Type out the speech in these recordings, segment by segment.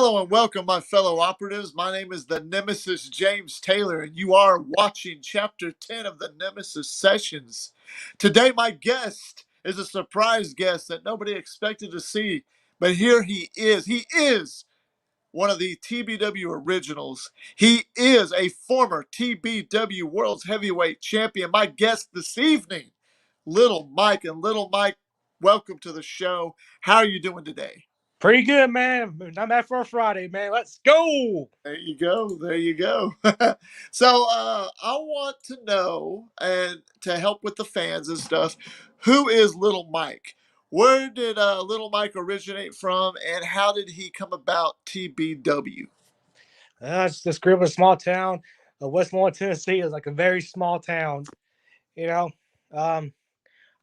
Hello and welcome, my fellow operatives. My name is the Nemesis James Taylor, and you are watching Chapter 10 of the Nemesis Sessions. Today, my guest is a surprise guest that nobody expected to see, but here he is. He is one of the TBW originals. He is a former TBW World's Heavyweight Champion. My guest this evening, Little Mike. And Little Mike, welcome to the show. How are you doing today? Pretty good, man. Not bad for a Friday, man. Let's go. There you go. There you go. So I want to know, and to help with the fans and stuff, who is Little Mike? Where did Little Mike originate from, and how did he come about TBW? Just grew up in a small town. Westmoreland, Tennessee is like a very small town. You know, um,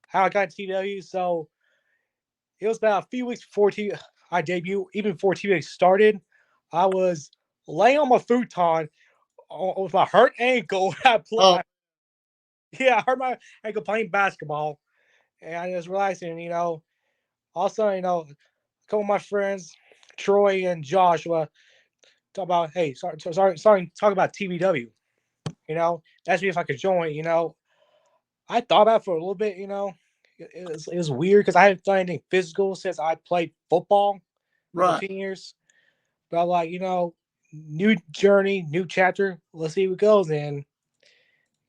how I got TW. So it was about a few weeks before I debuted, even before TV started. I was laying on my futon with my hurt ankle. Oh, I hurt my ankle playing basketball, and I was realizing, also, a couple of my friends, Troy and Joshua, talk about, hey, sorry, talk about TBW. Asked me if I could join. I thought about it for a little bit. It was weird because I hadn't done anything physical since I played football for right. 10 years. But I'm like, new journey, new chapter. Let's see what goes. And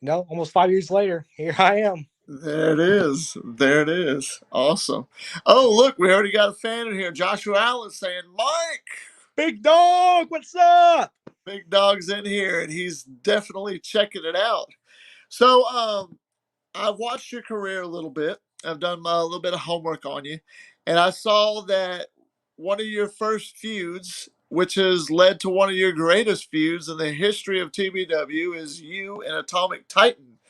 almost 5 years later, here I am. There it is. There it is. Awesome. Oh, look, we already got a fan in here. Joshua Allen saying, Mike, Big dog, what's up? big dog's in here, and he's definitely checking it out. So, I've watched your career a little bit. I've done a little bit of homework on you, and I saw that one of your first feuds, which has led to one of your greatest feuds in the history of TBW, is you and Atomic Titan.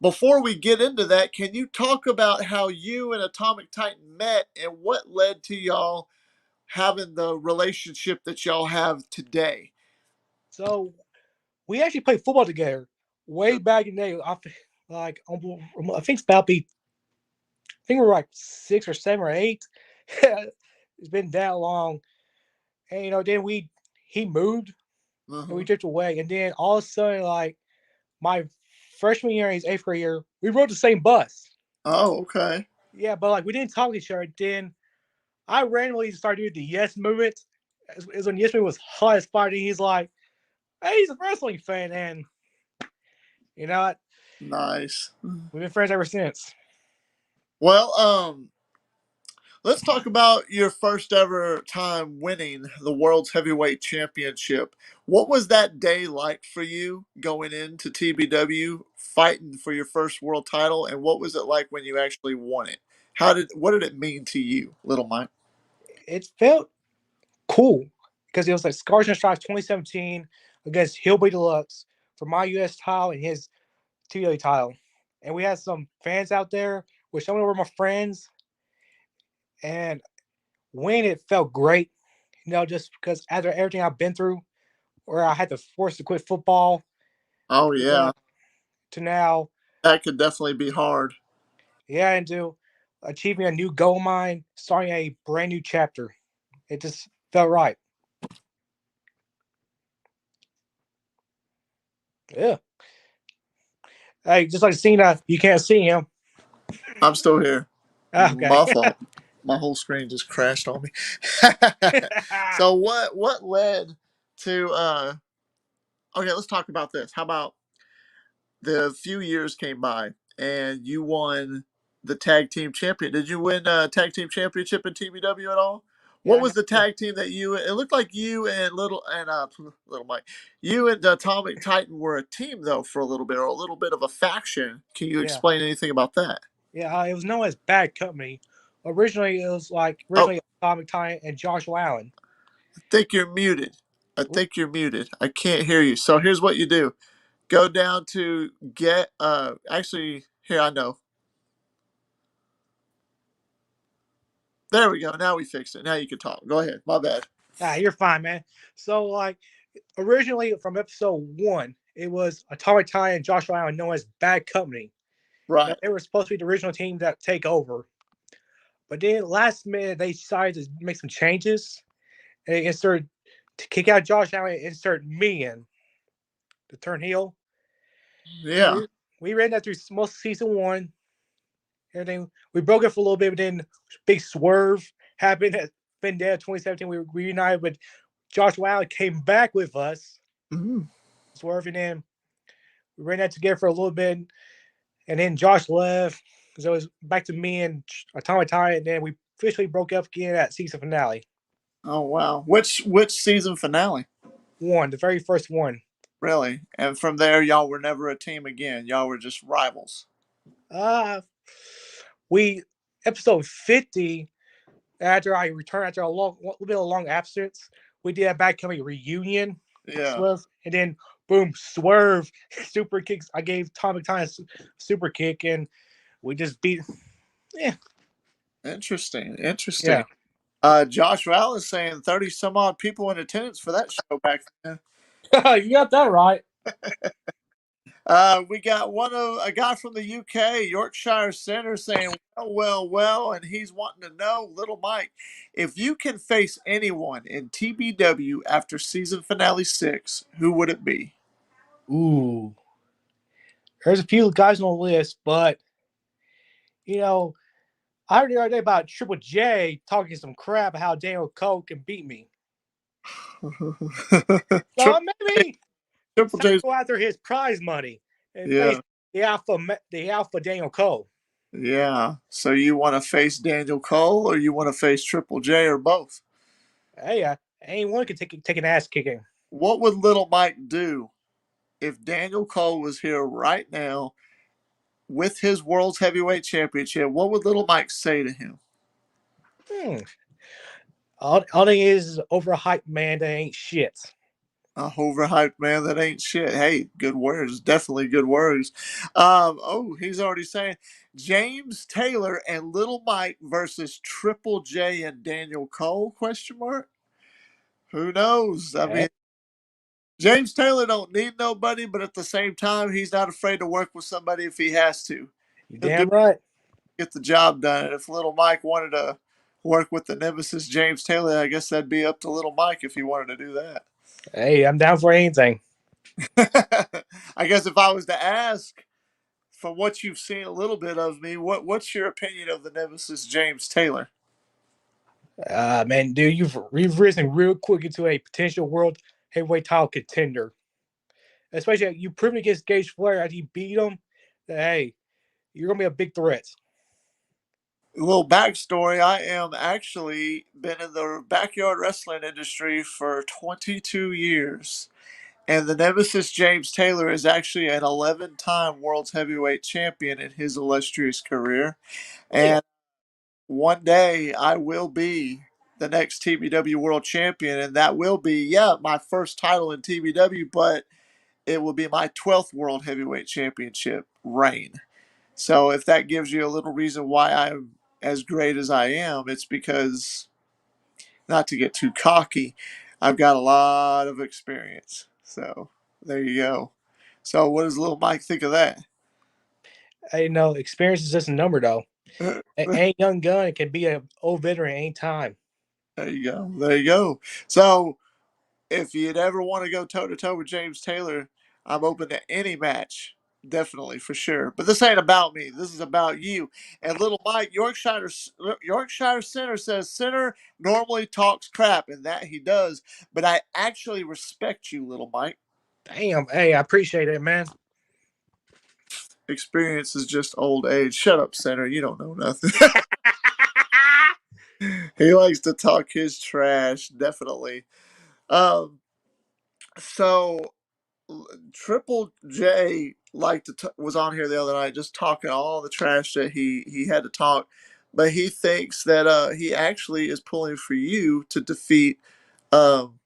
Before we get into that, can you talk about how you and Atomic Titan met and what led to y'all having the relationship that y'all have today? So we actually played football together way back in the day. I think it's about be. I think we were like 6 or 7 or 8. It's been that long, and then he moved and we Uh-huh. drifted away, and then all of a sudden, like my freshman year and his 8th grade year, we rode the same bus. Oh, okay. Yeah, but like we didn't talk to each other. Then I randomly started doing the yes movement. As when yes movement was hot as fire. He's like, "Hey, he's a wrestling fan," and you know what? Nice. We've been friends ever since. Well, let's talk about your first ever time winning the World's Heavyweight Championship. What was that day like for you going into TBW, fighting for your first world title, and what was it like when you actually won it? What did it mean to you, little Mike? It felt cool because it was like Scars and Stripes 2017 against Hillbilly Deluxe for my US title and his TW title. And we had some fans out there, which some of them were my friends. And when it felt great, just because after everything I've been through, where I had to force to quit football Oh to go yeah, to now, that could definitely be hard. yeah, into achieving a new goal of mine, starting a brand new chapter. It just felt right. Yeah. Hey, just like Cena, you can't see him. I'm still here. Okay. My fault. My whole screen just crashed on me. So what led to okay, let's talk about this. How about the few years came by and you won the tag team champion. Did you win a tag team championship in TBW at all? What Yeah, was the tag team that you? It looked like you and little Mike, you and Atomic Titan were a team though for a little bit, or a little bit of a faction. Can you yeah, explain anything about that? yeah. It was known as Bad Company. Originally, it was like Oh, Atomic Time and Joshua Allen. I think you're muted. I Oop. think you're muted. I can't hear you. So here's what you do: go down to get. Actually, here I know. There we go. Now we fixed it. Now you can talk. Go ahead. My bad. You're fine, man. So, like, originally from episode 1, it was Atomic Time and Joshua Allen, known as Bad Company. Right. They were supposed to be the original team that take over, but then last minute they decided to make some changes and started to kick out Josh Allen and insert me in to turn heel. Yeah. We ran that through most of season one. Everything we broke it for a little bit, but then big swerve happened at Findale 2017. We reunited with Josh Allen, came back with us, Mhm. swerving in. We ran that together for a little bit, and then Josh left. So it was back to me and Atomic Time, and then we officially broke up again at season finale. Oh wow. Which season finale? One, the very first one. Really? And from there, y'all were never a team again. Y'all were just rivals. Uh we episode 50, after I returned after a little bit of a long absence, we did a back coming reunion. Yeah. Swerve, and then boom, swerve, super kicks. I gave Atomic Time a super kick, and we just beat. Yeah, Interesting. Interesting. yeah. Josh Val is saying 30 some odd people in attendance for that show back then. You got that right. We got a guy from the UK, Yorkshire Center, saying, well, and he's wanting to know, Little Mike, if you can face anyone in TBW after season finale 6, who would it be? Ooh, there's a few guys on the list, but you know, I heard the other day about Triple J talking some crap about how Daniel Cole can beat me. So Triple J, maybe Triple it's time to J's, go after his prize money and face yeah, the alpha Daniel Cole. yeah. So you want to face Daniel Cole or you want to face Triple J or both? Hey, anyone can take an ass kicking. What would Little Mike do if Daniel Cole was here right now with his World's Heavyweight Championship? What would Little Mike say to him? Hmm. All thing is overhyped man that ain't shit. A overhyped man that ain't shit. Hey, good words. Definitely good words. He's already saying James Taylor and Little Mike versus Triple J and Daniel Cole? Question mark. Who knows? I Hey, mean, James Taylor don't need nobody, but at the same time, he's not afraid to work with somebody if he has to. you He'll do damn right. get the job done. And if Little Mike wanted to work with the Nemesis James Taylor, I guess that'd be up to Little Mike if he wanted to do that. Hey, I'm down for anything. I guess if I was to ask, from what you've seen a little bit of me, what's your opinion of the Nemesis James Taylor? Man, dude, you've risen real quick into a potential world heavyweight title contender. Especially you proving against Gage Flair as you beat him. That, hey, you're gonna be a big threat. A little backstory: I am actually been in the backyard wrestling industry for 22 years. And the Nemesis James Taylor is actually an 11-time world's heavyweight champion in his illustrious career. Damn. And one day I will be the next TBW world champion. And that will be, yeah, my first title in TBW, but it will be my 12th world heavyweight championship reign. So if that gives you a little reason why I'm as great as I am, it's because, not to get too cocky, I've got a lot of experience. So there you go. So what does little Mike think of that? Hey, no, experience is just a number though. There Any young gun can be an old veteran any time. you go. There you go. So if you'd ever want to go toe to toe with James Taylor, I'm open to any match. Definitely, for sure. But this ain't about me. This is about you. And little Mike, Yorkshire Center says Center normally talks crap, and that he does. But I actually respect you, little Mike. Damn, hey, I appreciate it, man. Experience is just old age. Shut up, Center. You don't know nothing. He likes to talk his trash, definitely. Um, so Triple J was on here the other night just talking all the trash that he had to talk, but he thinks that he actually is pulling for you to defeat um,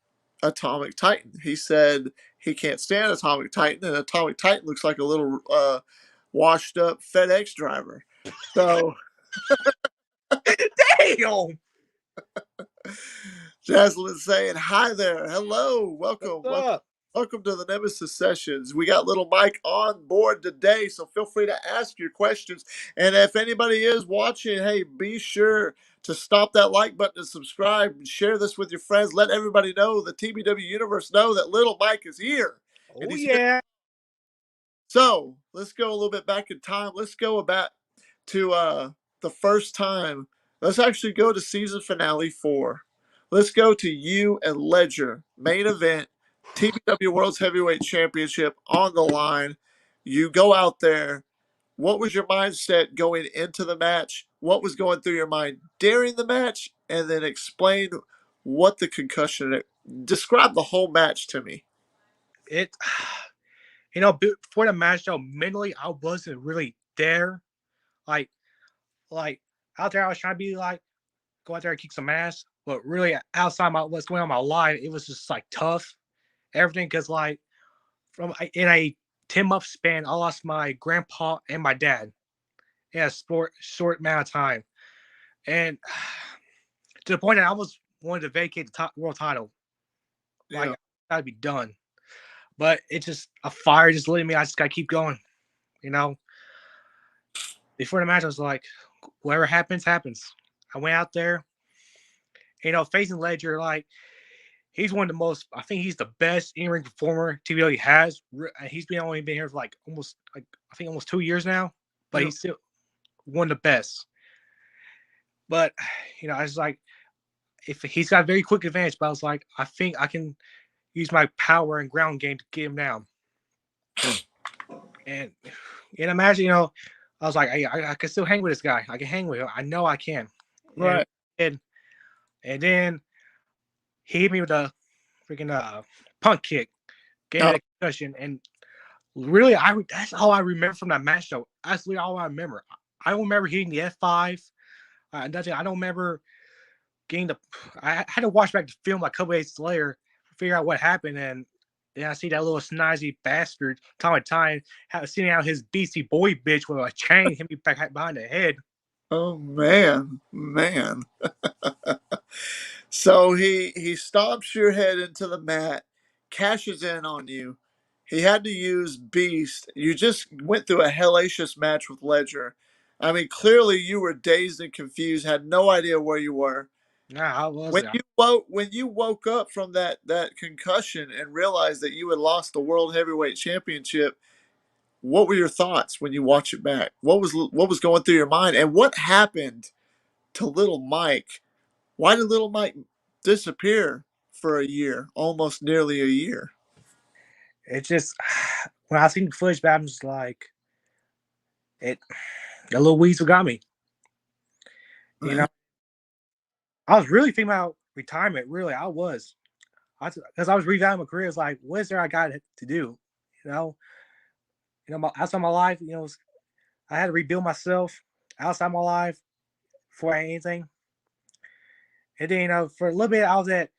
Atomic Titan. He said he can't stand Atomic Titan, and Atomic Titan looks like a little washed up FedEx driver. So Damn. Jaslyn's saying hi there, hello, What's welcome, welcome. up? Welcome to the Nemesis sessions. We got little Mike on board today, so feel free to ask your questions. And if anybody is watching, hey, be sure to stop that like button and subscribe and share this with your friends. Let everybody know, the TBW universe know that little Mike is here. And Oh he's here. yeah. So let's go a little bit back in time. Let's go back to the first time. Let's actually go to season finale 4. Let's go to you and Ledger, main event, TBW World's Heavyweight Championship on the line. You go out there. What was your mindset going into the match? What was going through your mind during the match? And then explain what the concussion. Describe the whole match to me. It before the match though, mentally I wasn't really there. Like like out there I was trying to be like go out there and kick some ass. But really outside my what's going on in my life, it was just like tough. Everything because like from in a 10-month span, I lost my grandpa and my dad in a short amount of time. And to the point that I almost wanted to vacate the world title. Like Yeah. I gotta be done. But it's just a fire just lit me. I just gotta keep going. You know, before the match, I was like, whatever happens, happens. I went out there, facing Ledger, like he's one of the most. I think he's the best in-ring performer TBW has. He's only been here for like almost like I think almost 2 years now, but Yeah. he's still one of the best. But I was like, if he's got a very quick advantage, but I was like, I think I can use my power and ground game to get him down. And imagine, I was like, I can still hang with this guy. I can hang with him. I know I can. And Right. and then he hit me with a freaking punt kick, gave me Oh, that concussion, and really, that's all I remember from that match. Though that's really all I remember. I don't remember hitting the F5. Nothing. I don't remember getting the. I had to watch back the film like a couple days later, figure out what happened, and I see that little snazzy bastard Tommy Time sitting out his beastie boy bitch with a chain hit me back behind the head. oh man, man. So he stomps your head into the mat, cashes in on you. He had to use Beast. You just went through a hellacious match with Ledger. I mean, clearly you were dazed and confused, had no idea where you were. Nah, I was When it. you woke up from that concussion and realized that you had lost the World Heavyweight Championship, what were your thoughts when you watch it back? What was going through your mind, and what happened to little Mike? Why did little Mike disappear for a year, almost nearly a year? It just when I seen the footage back, I'm just like it. The little weasel got me. You know, Man, I was really thinking about retirement. Really, I was. Because I was revaluing my career. It's like, what is there I got to do? You know, outside my life. I had to rebuild myself outside my life before anything. And then, for a little bit, I was at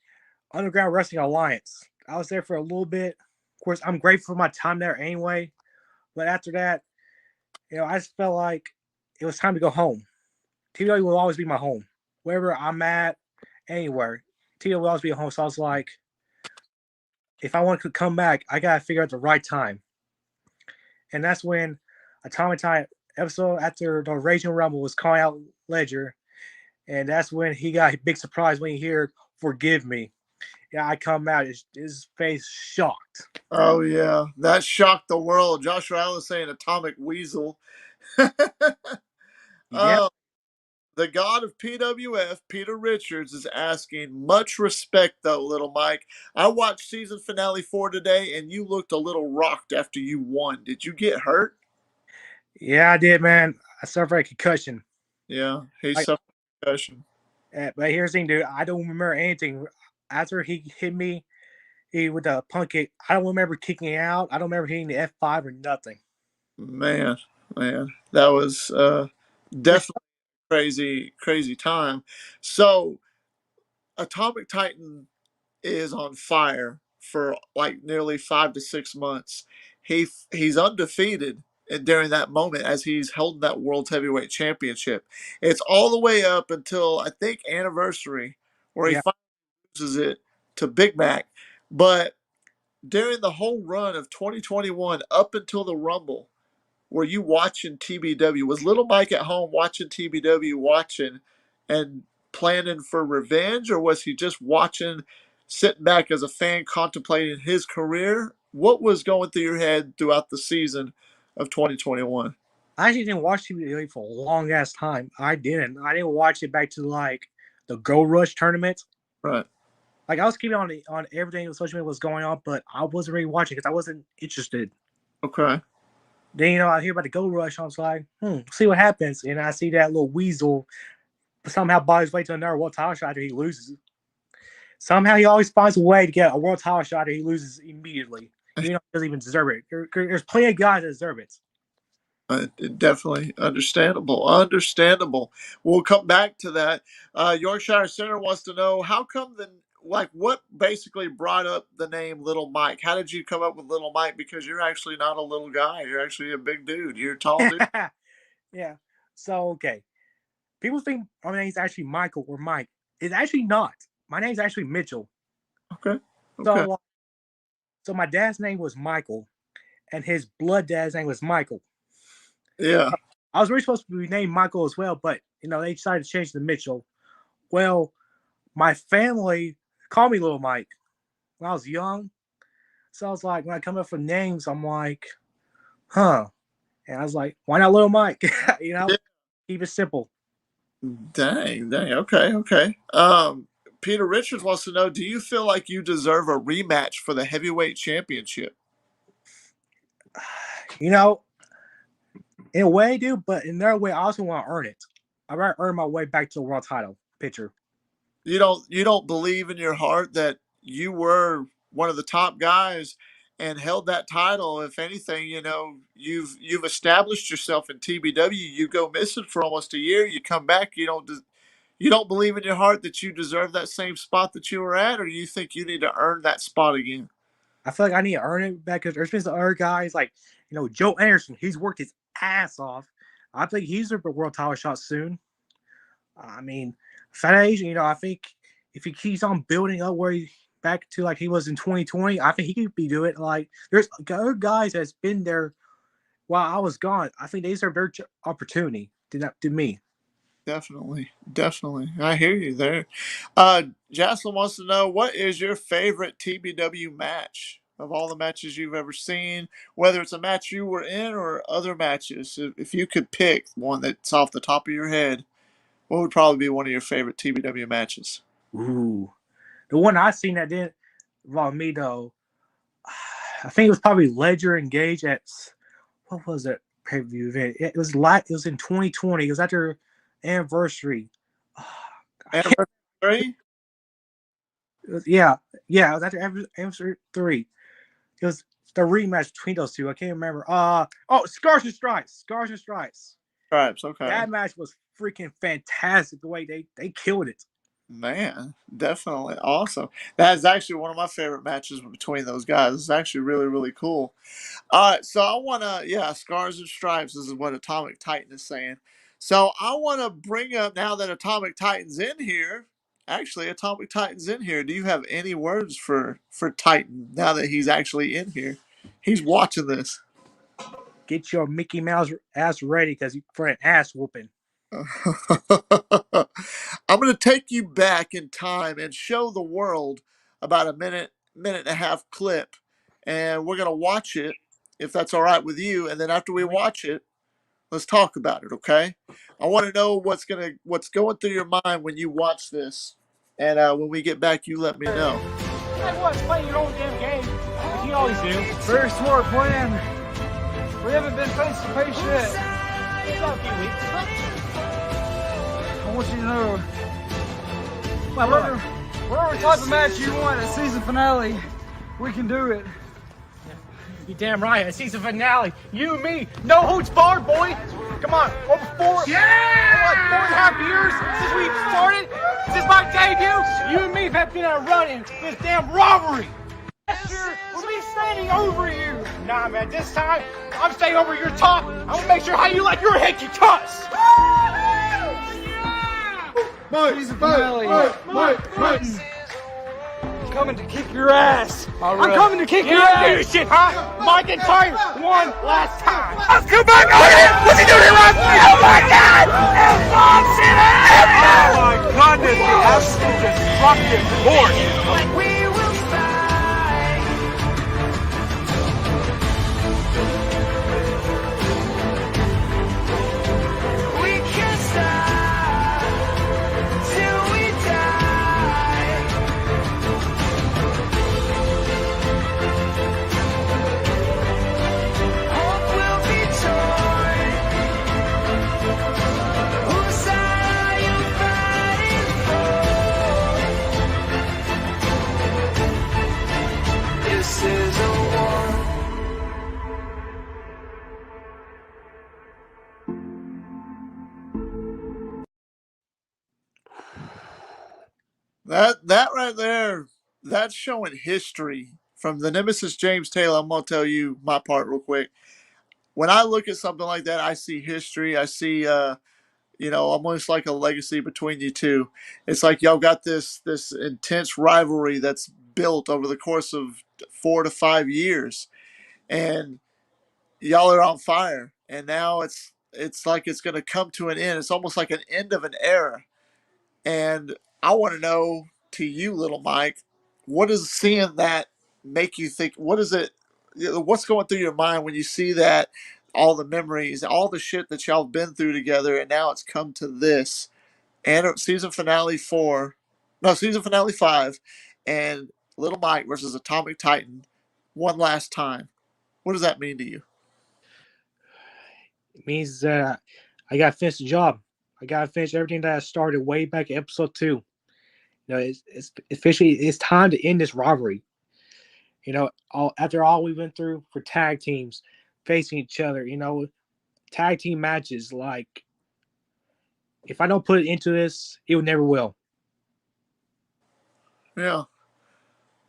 Underground Wrestling Alliance. I was there for a little bit. Of course, I'm grateful for my time there anyway. But after that, I just felt like it was time to go home. TW will always be my home. Wherever I'm at, anywhere, TW will always be home. So I was like, if I want to come back, I gotta figure out the right time. And that's when Atomic Time episode after the Raging Rumble was calling out Ledger, and that's when he got a big surprise when he heard "Forgive me." Yeah, I come out, his face shocked. oh yeah, that shocked the world. Joshua Allen saying "Atomic Weasel." Yeah, Oh, the god of PWF, Peter Richards, is asking much respect though, little Mike. I watched season finale 4 today, and you looked a little rocked after you won. Did you get hurt? yeah, I did, man. I suffered a concussion. Yeah, he Like, suffered concussion. but here's the thing, dude. I don't remember anything after he hit me. With the punt kick, I don't remember kicking out. I don't remember hitting the F5 or nothing. Man, man, that was Which definitely crazy, crazy time. So Atomic Titan is on fire for like nearly 5 to 6 months. He's undefeated during that moment as he's holding that world heavyweight championship. It's all the way up until I think anniversary where he yeah, finally loses it to Big Mac. But during the whole run of 2021 up until the Rumble, were you watching TBW? Was Little Mike at home watching TBW, watching and planning for revenge, or was he just watching, sitting back as a fan, contemplating his career? What was going through your head throughout the season of 2021? I actually didn't watch TV for a long ass time. I didn't watch it back to like the Gold Rush tournament. Right. Like I was keeping on everything that social media was going on, but I wasn't really watching because I wasn't interested. Okay. Then I hear about the Gold Rush. I was like, see what happens, and I see that little weasel somehow buy his way to another world title shot after he loses. Somehow he always finds a way to get a world title shot after he loses immediately. He doesn't even deserve it. There's plenty of guys that deserve it. Definitely understandable. We'll come back to that. Yorkshire Center wants to know how come what basically brought up the name Little Mike? How did you come up with Little Mike? Because you're actually not a little guy. You're actually a big dude. You're a tall dude. Yeah. So, okay. People think my name's actually Michael or Mike. It's actually not. My name's actually Mitchell. Okay. So my dad's name was Michael, and his blood dad's name was Michael. Yeah. I was really supposed to be named Michael as well, but they decided to change to Mitchell. Well, my family called me Little Mike when I was young. So I was like, when I come up for names, I'm like, huh. And I was like, why not Little Mike? Yeah. Keep it simple. Dang. Okay. Peter Richards wants to know, do you feel like you deserve a rematch for the heavyweight championship? In a way I do, but in another way, I also want to earn it. I want to earn my way back to the world title picture. You don't believe in your heart that you were one of the top guys and held that title. If anything, you've established yourself in TBW. You go missing for almost a year. You come back. You don't believe in your heart that you deserve that same spot that you were at, or do you think you need to earn that spot again? I feel like I need to earn it back because there's been some other guys like Joe Anderson. He's worked his ass off. I think he's a world title shot soon. I mean, Federation, I think if he keeps on building up where he back to like he was in 2020, I think he could be doing it. Like there's other guys that's been there while I was gone. I think they deserve their opportunity to me. Definitely. I hear you there. Jocelyn wants to know, what is your favorite TBW match of all the matches you've ever seen, whether it's a match you were in or other matches? If you could pick one that's off the top of your head, what would probably be one of your favorite TBW matches? Ooh. The one I seen that didn't involve me though, I think it was probably Ledger and Gage at what was it pay-per-view event? It was in 2020. It was after anniversary. Anniversary? Yeah. It was after anniversary 3. It was the rematch between those two. I can't remember. Scars and Stripes. Stripes, okay. That match was freaking fantastic. The way they killed it. Man, definitely awesome. That is actually one of my favorite matches between those guys. It's actually really, really cool. All right, so I want to, Scars and Stripes. This is what Atomic Titan is saying. So I want to bring up, now that Atomic Titan's in here. Actually, Atomic Titan's in here. Do you have any words for Titan now that he's actually in here? He's watching this. Get your Mickey Mouse ass ready for an ass whooping. I'm going to take you back in time and show the world about a minute and a half clip, and we're going to watch it, if that's all right with you. And then after we watch it, let's talk about it. Okay? I want to know what's going through your mind when you watch this, and when we get back, you let me know. Everyone's playing your own damn game, like you always do. Very smart plan. We haven't been face to face yet. It's not a few weeks. I want you to know, whatever type of match you want at season finale, we can do it. You damn right, a season finale. You and me, no holds barred, boy. Come on, over 4.5 years since we started, since my debut, you and me have been on a run-in this damn robbery. Last year, with me standing over you. Nah, man, this time, I'm staying over your top. I'm gonna make sure how you like your head can cuss. Season finale. I'm coming to kick your ass. Oh, I'm really? coming to kick your Yeah, ass. shit, huh? Mike and Ty, one last time. Let's come back on it. What's he doing here, Rob? Oh my God! F-bomb City! Oh my goodness, the absolute destructive force. We will fight. We can't stop till we die. Hope will be torn. Whose side are you fighting for? This is a war. That right there, that's showing history from the Nemesis James Taylor. I'm gonna tell you my part real quick. When I look at something like that, I see history. I see almost like a legacy between you two. It's like y'all got this intense rivalry that's built over the course of 4 to 5 years, and y'all are on fire. And now it's like it's gonna come to an end. It's almost like an end of an era. And I want to know, to you, little Mike, what does seeing that make you think? What is it? What's going through your mind when you see that? All the memories, all the shit that y'all have been through together, and now it's come to this. And season finale 4, no, season finale 5, and Little Mike versus Atomic Titan one last time. What does that mean to you? It means I got to finish the job. I got to finish everything that I started way back in episode 2. It's officially it's time to end this rivalry. After all we went through for tag teams facing each other, tag team matches, like if I don't put it into this, it would never will. Yeah,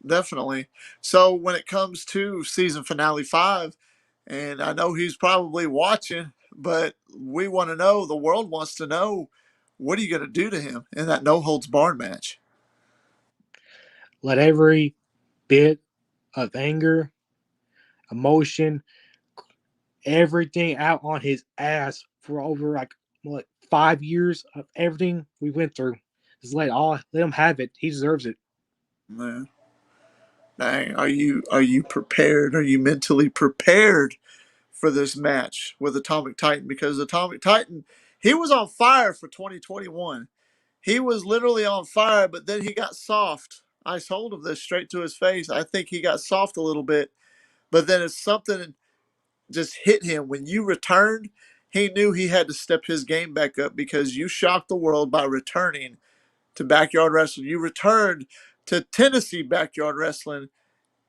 definitely. So when it comes to season finale 5, and I know he's probably watching, but we want to know, the world wants to know, what are you going to do to him in that no holds barred match? Let every bit of anger, emotion, everything out on his ass for over like what 5 years of everything we went through. Just let him have it. He deserves it. Man, dang, are you prepared? Are you mentally prepared for this match with Atomic Titan? Because Atomic Titan, he was on fire for 2021. He was literally on fire, but then he got soft. I told him this straight to his face. I think he got soft a little bit, but then it's something just hit him. When you returned, he knew he had to step his game back up because you shocked the world by returning to backyard wrestling. You returned to Tennessee backyard wrestling,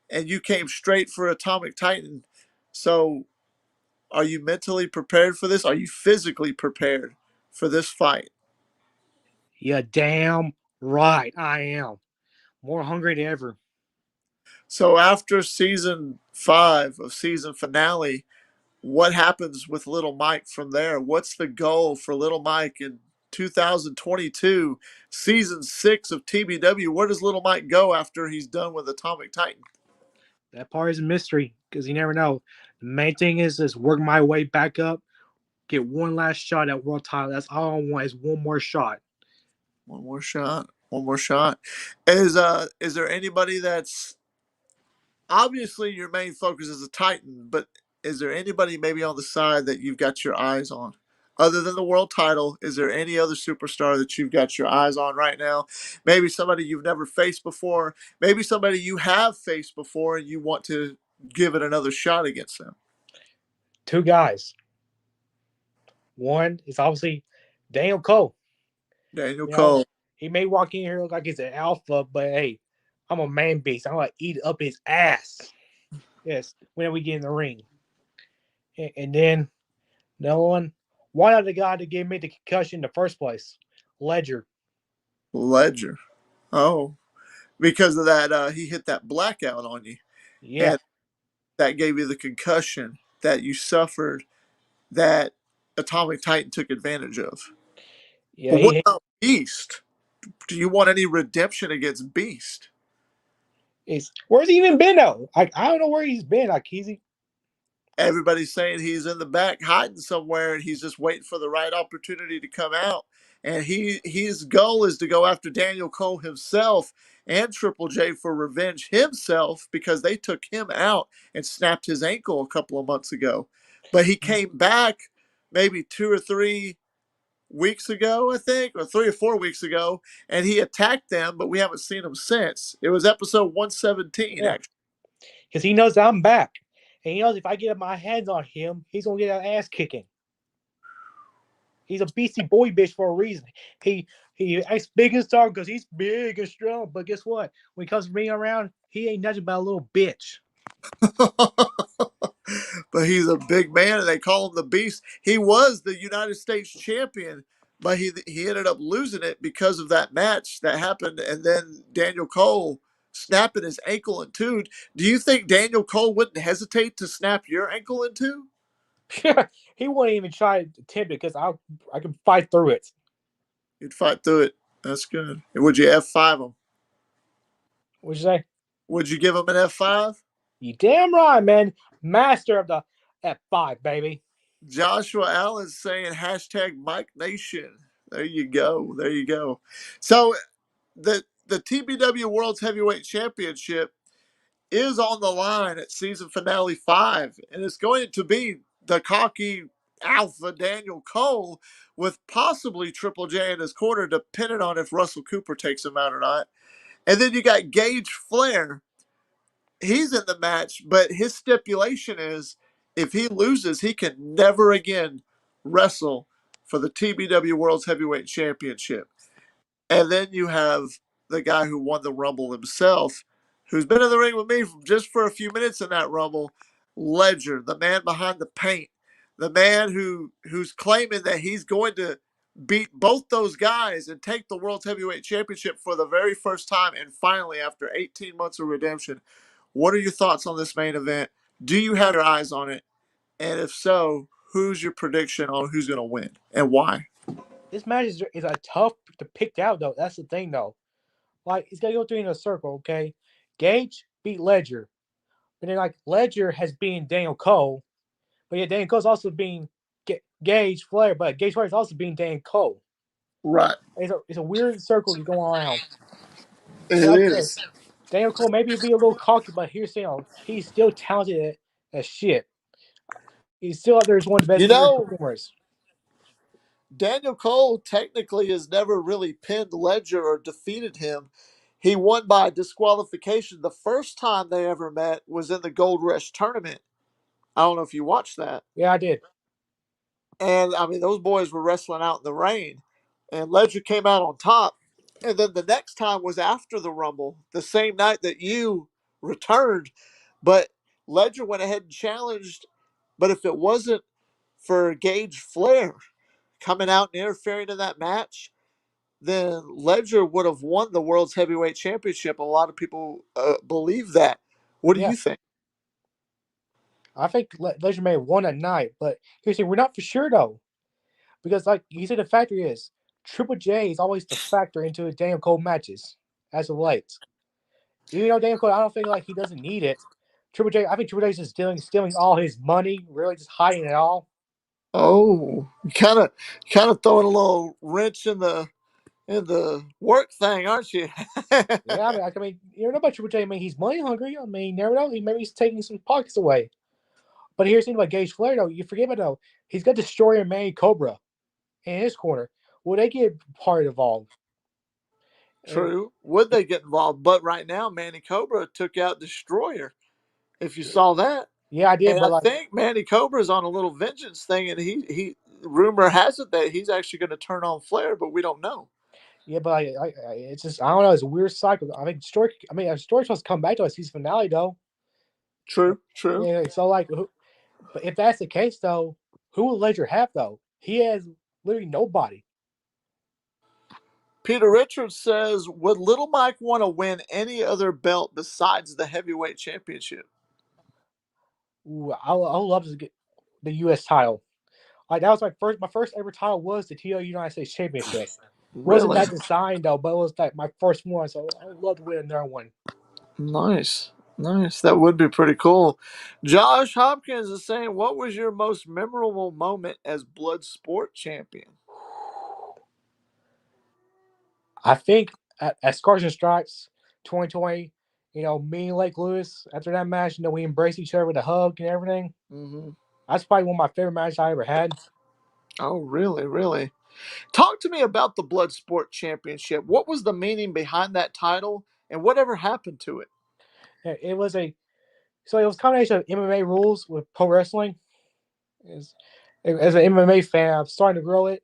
and you came straight for Atomic Titan. So, are you mentally prepared for this? Are you physically prepared for this fight? Yeah, damn right I am. More hungry than ever. So, after season 5 of season finale, what happens with Little Mike from there? What's the goal for Little Mike in 2022, season 6 of TBW? Where does Little Mike go after he's done with Atomic Titan? That part is a mystery because you never know. The main thing is work my way back up, get one last shot at world title. That's all I want is one more shot. One more shot. One more shot. Is there anybody that's, obviously your main focus is a Titan, but is there anybody maybe on the side that you've got your eyes on? Other than the world title, is there any other superstar that you've got your eyes on right now? Maybe somebody you've never faced before, maybe somebody you have faced before and you want to give it another shot against them. Two guys. One is obviously Daniel Cole. Daniel You know, Cole. he may walk in here look like he's an alpha, but hey, I'm a man beast. I'm gonna eat up his ass. Yes, when we get in the ring. And then no one other guy to give me the concussion in the first place. Ledger. Ledger. Oh, because of that, he hit that blackout on you, Yeah. and that gave you the concussion that you suffered, that Atomic Titan took advantage of. Yeah, But what he about Beast? Do you want any redemption against Beast? Where's he even been though? I don't know where he's been. Like Everybody's saying he's in the back hiding somewhere and he's just waiting for the right opportunity to come out. And his goal is to go after Daniel Cole himself and Triple J for revenge himself because they took him out and snapped his ankle a couple of months ago. But he came back maybe 2 or 3 weeks ago, I think, or 3 or 4 weeks ago, and he attacked them, but we haven't seen him since. It was episode 117, yeah, actually. because he knows I'm back, and he knows if I get my hands on him, he's gonna get an ass kicking. He's a beastie boy bitch for a reason. He acts big and strong because he's big and strong. But guess what? When he comes to me around, he ain't nothing but a little bitch. But he's a big man, and they call him the Beast. He was the United States champion, but he ended up losing it because of that match that happened, and then Daniel Cole snapping his ankle in two. Do you think Daniel Cole wouldn't hesitate to snap your ankle in two? He wouldn't even try to attempt it because I can fight through it. You'd fight through it. That's good. And would you F5 him? What'd you say? Would you give him an F5? You damn right, man. Master of the F5, baby. Joshua Allen's saying hashtag Mike Nation. There you go. There you go. So the TBW World's Heavyweight Championship is on the line at season finale 5, and it's going to be the cocky alpha Daniel Cole with possibly Triple J in his corner, depending on if Russell Cooper takes him out or not. And then you got Gage Flair. He's in the match, but his stipulation is if he loses, he can never again wrestle for the TBW World's Heavyweight Championship. And then you have the guy who won the Rumble himself, who's been in the ring with me just for a few minutes in that Rumble, Ledger, the man behind the paint, the man who's claiming that he's going to beat both those guys and take the World's Heavyweight Championship for the very first time and finally after 18 months of redemption. What are your thoughts on this main event? Do you have your eyes on it? And if so, who's your prediction on who's going to win and why? This match is a tough to pick out though. That's the thing though. Like he's gotta go through in a circle, okay? Gage beat Ledger. But then like Ledger has been Daniel Cole. But yeah, Daniel Cole's also being Gage Flair, but Gage Flair is also being Daniel Cole. Right. It's a weird circle to go around. It And like I said, is. Daniel Cole maybe be a little cocky, but here's he's still talented as shit. He's still up there as one of the best You in-ring know, performers. Daniel Cole technically has never really pinned Ledger or defeated him. He won by disqualification. The first time they ever met was in the Gold Rush tournament. I don't know if you watched that. Yeah, I did. And I mean, those boys were wrestling out in the rain, and Ledger came out on top. And then the next time was after the Rumble, the same night that you returned. But Ledger went ahead and challenged. But if it wasn't for Gage Flair coming out and interfering in that match, then Ledger would have won the World's Heavyweight Championship. A lot of people believe that. What do Yeah. you think? I think Ledger may have won that night, but here's the thing, we're not for sure though. Because like you said, the factor is Triple J is always the factor into the Daniel Cole matches as of late. Even though Daniel Cole, I don't think like he doesn't need it. I think Triple J is just stealing all his money, really just hiding it all. Oh, kind of throwing a little wrench in the work thing, aren't you? Yeah, I mean, you don't know about Triple J. I mean, he's money hungry. I mean, you never know. Maybe he's taking some pockets away. But here's the thing about Gage Flair, though. You forget about though. He's got Destroyer and Manny Cobra in his corner. Will they get part involved? True. Would they get involved? But right now, Manny Cobra took out Destroyer. If you saw that, Yeah, I did. and But I like, think Manny Cobra is on a little vengeance thing, and he rumor has it that he's actually going to turn on Flair, but we don't know. yeah, but it's just I don't know. It's a weird cycle. I think Destroyer. I mean, Destroyer's supposed to come back to a season finale, though. True. True. Yeah. So like, but if that's the case, though, who will Ledger have though? He has literally nobody. Peter Richards says, would Little Mike want to win any other belt besides the heavyweight championship? Ooh, I would love to get the U.S. title. Like that was my first ever title was the TO United States Championship. Wasn't Really? that design though, but it was like my first one, so I would love to win another one. Nice. Nice. That would be pretty cool. Josh Hopkins is saying, what was your most memorable moment as Blood Sport champion? I think at Scars and Stripes 2020, me and Lake Lewis, after that match, we embraced each other with a hug and everything. Mm-hmm. That's probably one of my favorite matches I ever had. Oh, really? Really? Talk to me about the Blood Sport Championship. What was the meaning behind that title and whatever happened to it? It was a combination of MMA rules with pro wrestling. As an MMA fan, I'm starting to grow it.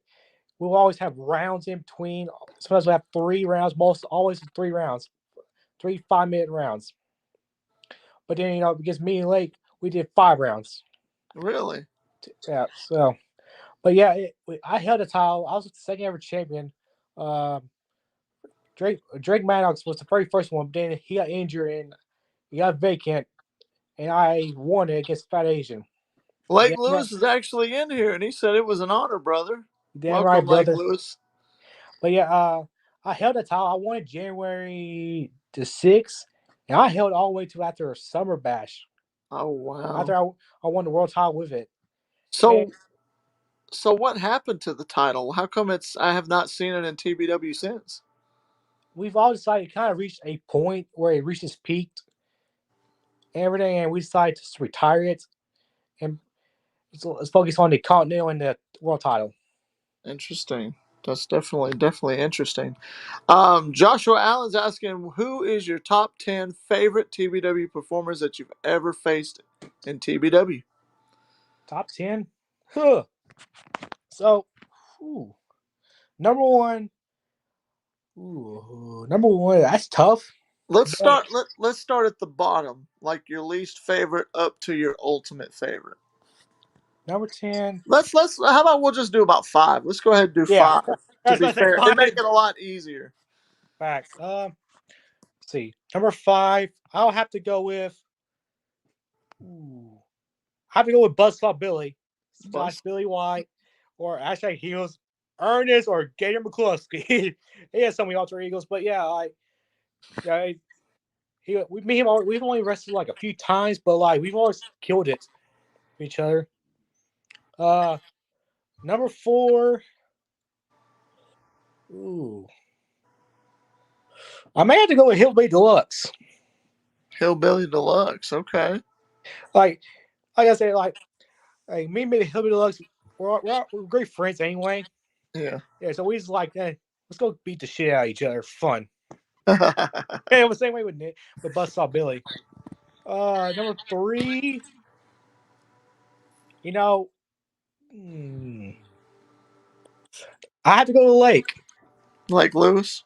We'll always have rounds in between. Sometimes we have 3 rounds, most always 3 rounds, 3 5-minute rounds. But then, because me and Lake, we did 5 rounds. Really? Yeah, so, but yeah, I held a title. I was the second ever champion. Uh, Drake Maddox was the very first one, but then he got injured and he got vacant, and I won it against Fat Asian. Lake Damn right, Lewis is actually in here, and he said it was an honor, brother. damn right, Welcome, Lake brother. Lewis. But yeah, I held a title. I won it January the 6th, and I held all the way to after a summer bash. Oh, wow. After I won the world title with it. And So, so what happened to the title? How come I have not seen it in TBW since? we've all decided it kind of reached a point where it reached its peak and everything, and we decided to just retire it and let's focus on the Continental and the world title. Interesting. That's definitely interesting. Joshua Allen's asking, who is your top 10 favorite TBW performers that you've ever faced in TBW? Top 10? Huh. So, ooh, number one, number one, that's tough. Let's But start. Let's start at the bottom, like your least favorite up to your ultimate favorite. number 10, Let's. How about we'll just do about five? Let's go ahead and do yeah, five to that's be let's say fair. It five make it a lot easier. facts. Let's see, number 5, I'll have to go with, ooh, I have to go with Buzzsaw Billy slash Bus. Billy White, or actually he was Ernest or Gator McCluskey. He has so many alter egos, but yeah, me and him, we've only wrestled like a few times, but like we've always killed it for each other. Uh, number 4, ooh, I may have to go with Hillbilly Deluxe. Hillbilly Deluxe. Okay. Like, like I said, like me and Hillbilly Deluxe, we're great friends anyway. Yeah. Yeah, so we just like, let's go beat the shit out of each other. Fun. Yeah, it was the same way with Nick, with Buzzsaw Billy. Number 3, you know, hmm, I have to go to the Lake. Like Lewis.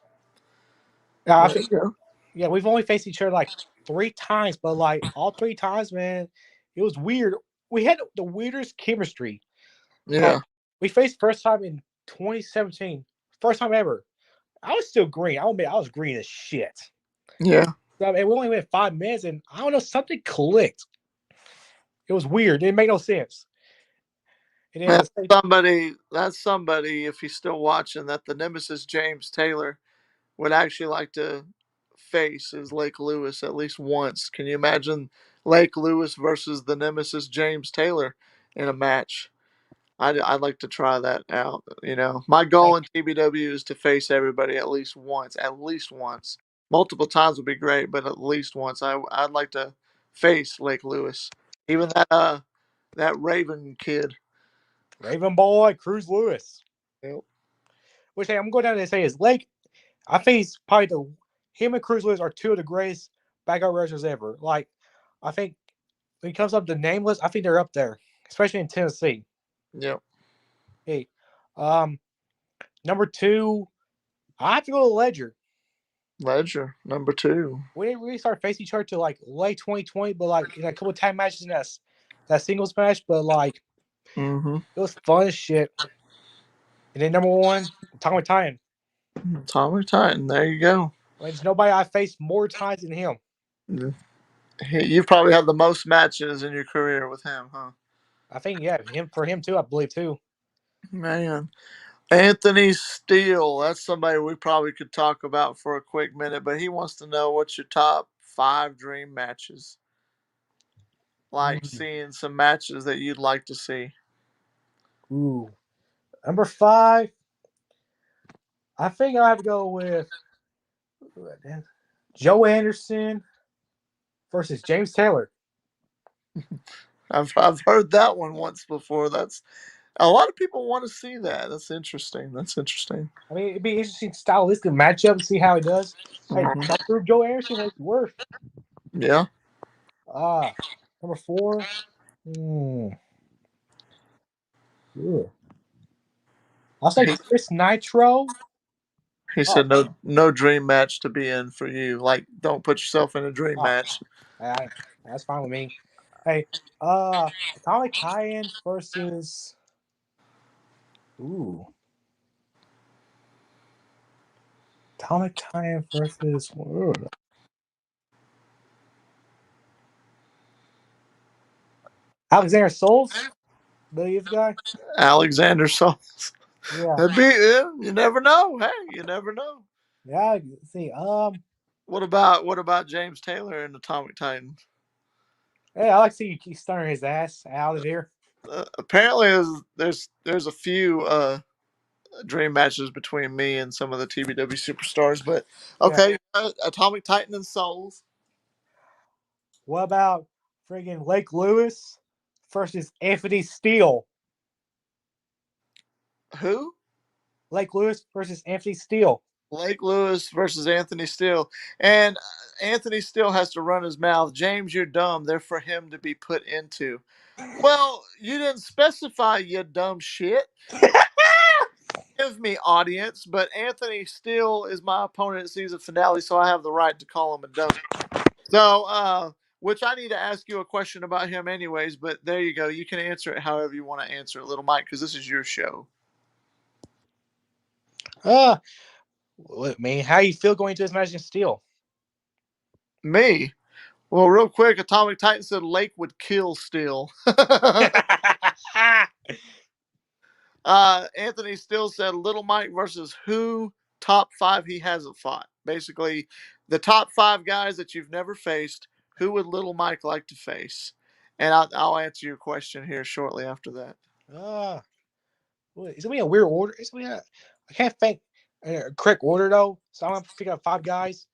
I There think, you go. yeah, we've only faced each other like 3 times, but like all 3 times, man, it was weird. We had the weirdest chemistry. Like, Yeah. we faced first time in 2017, first time ever. I was still green. I admit I was green as shit. Yeah. So, and we only went 5 minutes, and I don't know, something clicked. It was weird. It didn't make no sense. And then Man, the same, somebody. That's somebody. If he's still watching, that the Nemesis James Taylor would actually like to face is Lake Lewis at least once. Can you imagine Lake Lewis versus the Nemesis James Taylor in a match? I'd like to try that out. My goal like, in TBW is to face everybody at least once. At least once. Multiple times would be great, but at least once. I'd like to face Lake Lewis. Even that Raven kid. Raven Boy, Cruz Lewis. Yep. Which, hey, I'm going down there and say is Lake. I think he's probably him and Cruz Lewis are two of the greatest backup wrestlers ever. Like, I think when it comes up to nameless, I think they're up there, especially in Tennessee. Yep. Hey, um, number 2, I have to go to Ledger. Ledger number 2. We didn't really start facing each other till like late 2020, but like in a couple of tag matches in that singles match, but like Mm-hmm. it was fun as shit. And then number 1, Tommy Titan. Tommy Titan. There you go. Like, there's nobody I faced more times than him. You've probably had the most matches in your career with him, huh? I think yeah, him too. I believe too. Man. Anthony Steele. That's somebody we probably could talk about for a quick minute, but he wants to know what's your top 5 dream matches. Like seeing some matches that you'd like to see. Ooh. Number 5. I think I'll have to go with Joe Anderson versus James Taylor. I've heard that one once before. That's a lot of people want to see that. That's interesting. That's interesting. I mean, it'd be an interesting stylistic matchup to see how he does. Hey, Mhm. don't prove Joe Anderson ain't worth. Yeah. Number 4. Hmm. Yeah. I'll say He, Chris Nitro. he Oh, said no dream match to be in for you. Like don't put yourself in a dream oh, match. that's fine with me. Hey, Atomic Titans versus ooh, Atomic Titans versus Alexander Souls, Billy's guy. Alexander Sauls. Yeah, That'd be yeah, you never know. Hey, you never know. yeah. Let's see, What about James Taylor and Atomic Titan? hey, I like to see you keep stunning his ass out of here. Apparently, there's a few dream matches between me and some of the TBW superstars, but Yeah. okay, Atomic Titan and Souls. What about friggin' Lake Lewis versus Anthony Steele? Who? Lake Lewis versus Anthony Steele. Lake Lewis versus Anthony Steele, and Anthony Steele has to run his mouth. James, you're dumb. They're for him to be put into. Well, you didn't specify, you dumb shit. Give me audience, but Anthony Steele is my opponent at season finale, so I have the right to call him a dummy. So, which I need to ask you a question about him anyways, but there you go. You can answer it however you want to answer it, little Mike, because this is your show. Man, how you feel going into this match against Steele? Me? Well, real quick, Atomic Titan said Lake would kill Steele. Anthony Steele said Little Mike versus who top 5 he hasn't fought. Basically, the top 5 guys that you've never faced, who would Little Mike like to face? And I'll answer your question here shortly after that. It's gonna be a weird order. I can't think correct order though. So I'm gonna pick up 5 guys.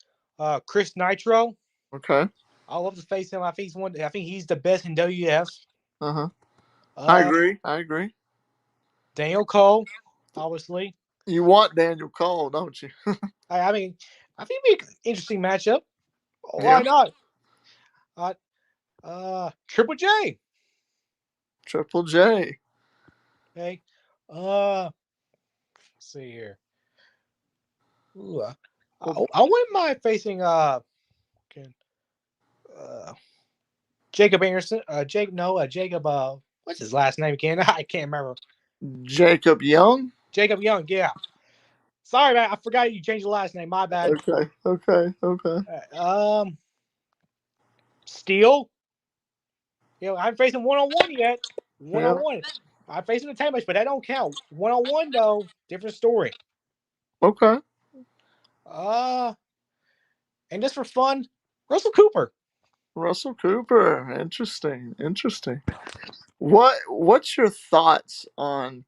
Chris Nitro. Okay. I love to face him. I think he's one. I think he's the best in WF. Uh huh. I Uh, agree. I agree. Daniel Cole, obviously. You want Daniel Cole, don't you? I mean, I think it'd be an interesting matchup. Yeah. Why not? Triple J. Triple J. Okay. Let's see here. Ooh, Well, I wouldn't mind facing uh Jacob Anderson. Jacob. What's his last name again? I can't remember. Jacob Young. Jacob Young. Yeah. Sorry, man. I forgot you changed the last name. My bad. Okay. Okay. Okay. Steel. I haven't faced him 1-on-1 yet. Yeah. 1-on-1. I faced him in 10 match, but that don't count. 1-on-1 though, different story. Okay. Uh, and just for fun, Russell Cooper. Russell Cooper. Interesting. Interesting. What's your thoughts on,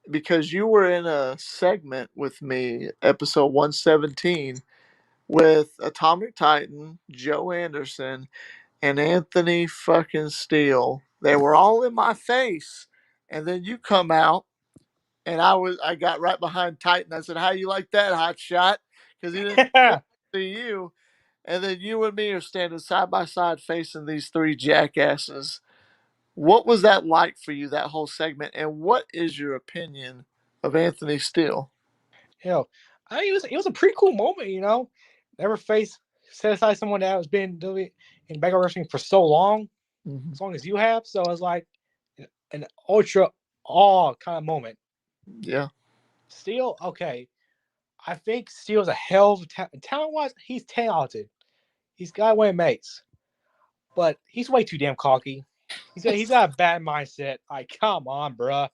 because you were in a segment with me, episode 117, with Atomic Titan, Joe Anderson, and Anthony fucking Steele. They were all in my face. And then you come out and I got right behind Titan. I said, "How you like that, hot shot?" Because he didn't want to see you. And then you and me are standing side by side facing these 3 jackasses. What was that like for you, that whole segment? And what is your opinion of Anthony Steele? you know, it was a pretty cool moment. Never set aside someone that has been doing in backup wrestling for so long, Mm-hmm. as long as you have. So it's like an ultra awe kind of moment. Yeah. Steele, okay. I think Steele's a hell of a talent wise. He's talented. He's got what it makes, but he's way too damn cocky. He's got a bad mindset. Like, come on, bruh.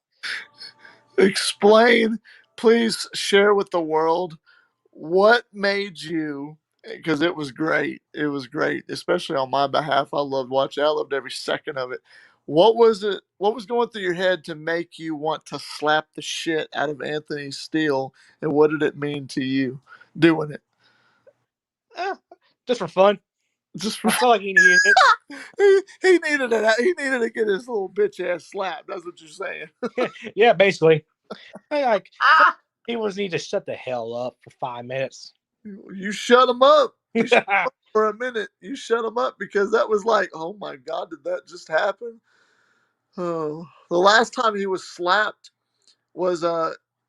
Explain, please share with the world what made you because it was great. It was great, especially on my behalf. I loved watching. I loved every second of it. What was it? What was going through your head to make you want to slap the shit out of Anthony Steele, and what did it mean to you doing it? Eh, just for fun. Just I felt like he needed it. he needed it. He needed to get his little bitch ass slapped. That's what you're saying. Yeah, basically. Like he was need to shut the hell up for 5 minutes. You shut him up. You shut him up for a minute. You shut him up because that was like, oh my god, did that just happen? Oh, the last time he was slapped was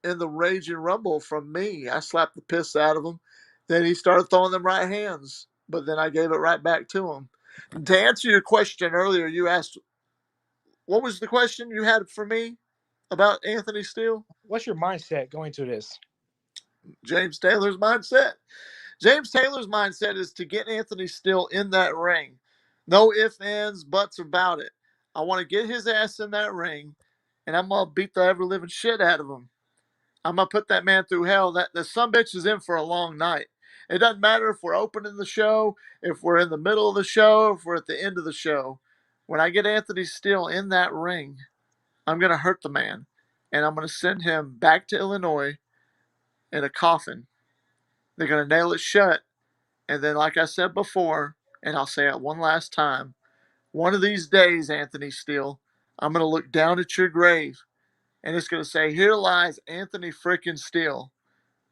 in the Raging Rumble from me. I slapped the piss out of him. Then he started throwing them right hands, but then I gave it right back to him. And to answer your question earlier, you asked, what was the question you had for me about Anthony Steele? What's your mindset going to this? James Taylor's mindset. James Taylor's mindset is to get Anthony Steele in that ring. No ifs, ands, buts about it. I want to get his ass in that ring, and I'm going to beat the ever living shit out of him. I'm going to put that man through hell. That the sumbitch is in for a long night. It doesn't matter if we're opening the show, if we're in the middle of the show, if we're at the end of the show. When I get Anthony Steele in that ring, I'm going to hurt the man, and I'm going to send him back to Illinois in a coffin. They're going to nail it shut. And then, like I said before, and I'll say it one last time, one of these days, Anthony Steele, I'm going to look down at your grave and it's going to say, here lies Anthony frickin' Steele,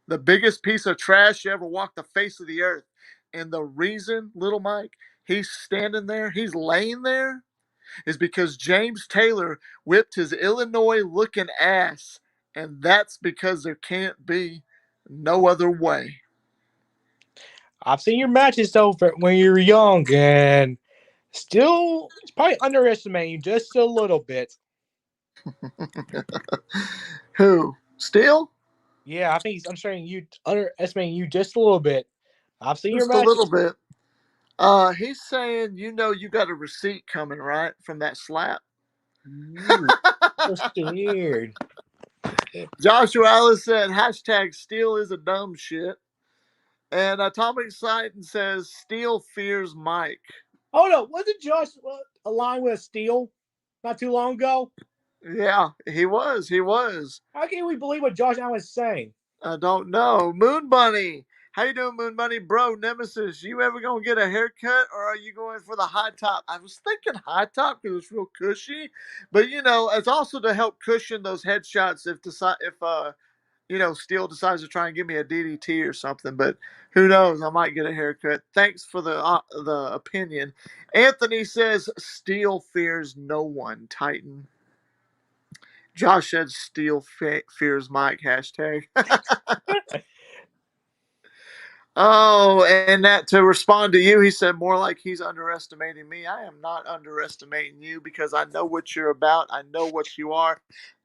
the biggest piece of trash you ever walked the face of the earth. And the reason, little Mike, he's standing there, he's laying there, is because James Taylor whipped his Illinois looking ass. And that's because there can't be no other way. I've seen your matches though when you were young, and still, it's probably underestimating you just a little bit. Who? Steele? Yeah, I think I'm saying you underestimating you just a little bit. I've seen your Just a matches. little bit. He's saying, you got a receipt coming, right, from that slap. Ooh, so scared. Joshua Ellis said, hashtag Steel is a dumb shit. And Atomic Titan says, Steel fears Mike. Oh no, wasn't Josh aligned with Steel not too long ago? Yeah, he was. He was. How can we believe what Josh Allen was saying? I don't know. Moon Bunny. How you doing, Moon Bunny? Bro, Nemesis, you ever gonna get a haircut or are you going for the high top? I was thinking high top because it's real cushy. But it's also to help cushion those headshots if Steele decides to try and give me a DDT or something. But who knows? I might get a haircut. Thanks for the opinion. Anthony says Steele fears no one. Titan. Josh said Steele fears Mike. Hashtag. Oh, and that to respond to you, he said more like he's underestimating me. I am not underestimating you because I know what you're about. I know what you are.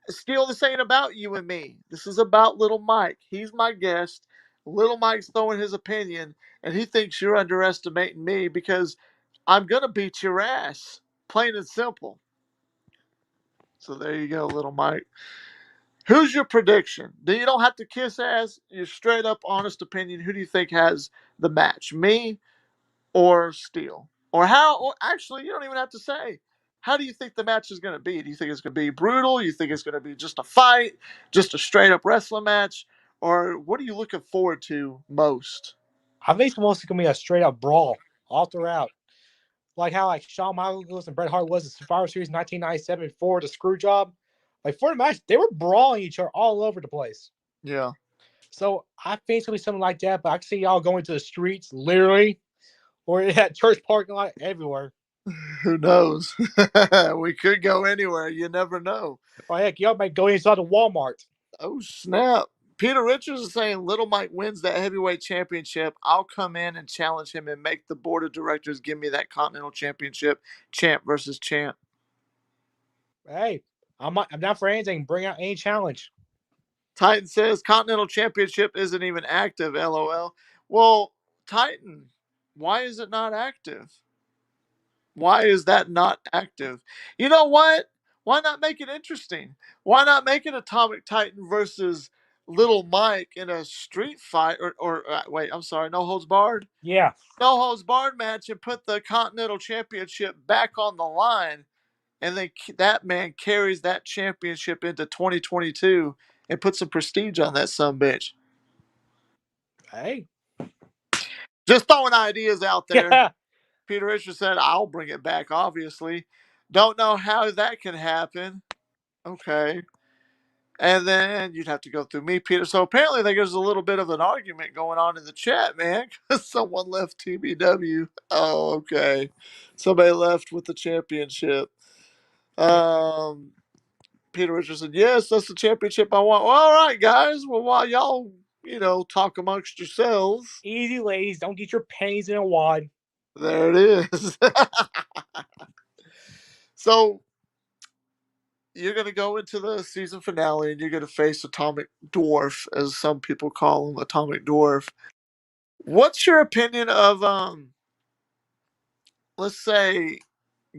Still, this ain't about you and me. This is about little Mike. He's my guest. Little Mike's throwing his opinion, and he thinks you're underestimating me because I'm gonna beat your ass, plain and simple. So there you go, little Mike. Who's your prediction? You don't have to kiss ass. Your straight up, honest opinion. Who do you think has the match? Me or Steele? Or how? Or actually, you don't even have to say. How do you think the match is going to be? Do you think it's going to be brutal? You think it's going to be just a fight, just a straight up wrestling match, or what are you looking forward to most? I think it's mostly gonna be a straight up brawl all throughout. Like how Shawn Michaels and Bret Hart was in Survivor Series 1997 before the screw job. Like for the match, they were brawling each other all over the place. Yeah. So I think it's gonna be something like that. But I can see y'all going to the streets, literally, or at church parking lot, everywhere. Who knows? We could go anywhere. You never know. Or heck, y'all might go inside the Walmart. Oh snap! Peter Richards is saying Little Mike wins that heavyweight championship. I'll come in and challenge him and make the board of directors give me that Continental Championship, champ versus champ. Hey, I'm down for anything. Bring out any challenge. Titan says Continental Championship isn't even active. LOL. Well, Titan, why is it not active? Why is that not active? You know what? Why not make it interesting? Why not make it Atomic Titan versus Little Mike in a street fight, or wait, I'm sorry, No Holds Barred? Yeah. No Holds Barred match and put the Continental Championship back on the line. And then that man carries that championship into 2022 and puts some prestige on that sumbitch. Hey. Just throwing ideas out there. Yeah. Peter Richards said, I'll bring it back, obviously. Don't know how that can happen. Okay. And then you'd have to go through me, Peter. So apparently there's a little bit of an argument going on in the chat, man, because someone left TBW. Oh, okay. Somebody left with the championship. Yeah. Peter Richards said, yes, that's the championship I want. Well, all right, guys. Well, while y'all, talk amongst yourselves, Easy, ladies. Don't get your pennies in a wad. there it is. So you're going to go into the season finale and you're going to face Atomic Dwarf, as some people call him, Atomic Dwarf. What's your opinion of, let's say,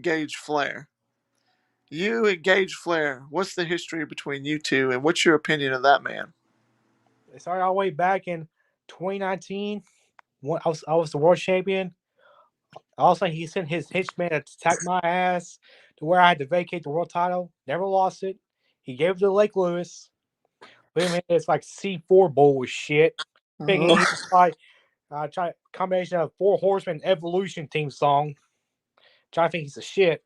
Gage Flair? You and Gage Flair, what's the history between you two, and what's your opinion of that man? It started all the way back in 2019 when I was the world champion. All of a sudden, he sent his henchman to attack my ass to where I had to vacate the world title. Never lost it. He gave it to Lake Lewis. But man, it's like C4 bullshit. Thinking Oh. he's like try combination of Four Horsemen Evolution theme song. Trying to think he's a shit.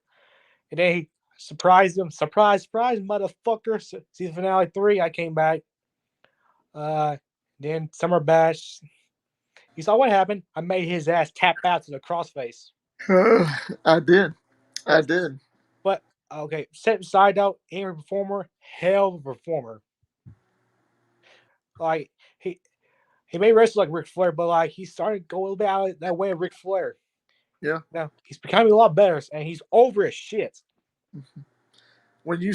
And then he surprised him. Surprise, surprise, motherfucker. Season finale 3, I came back. Then Summer Bash. You saw what happened? I made his ass tap out to the crossface. I did. I Yes. did. But okay, set aside though, angry performer, hell of a performer. Like he may wrestle like Ric Flair, but like he started to go a little bit out of that way of Ric Flair. Yeah. Now he's becoming a lot better, and he's over as shit. When did you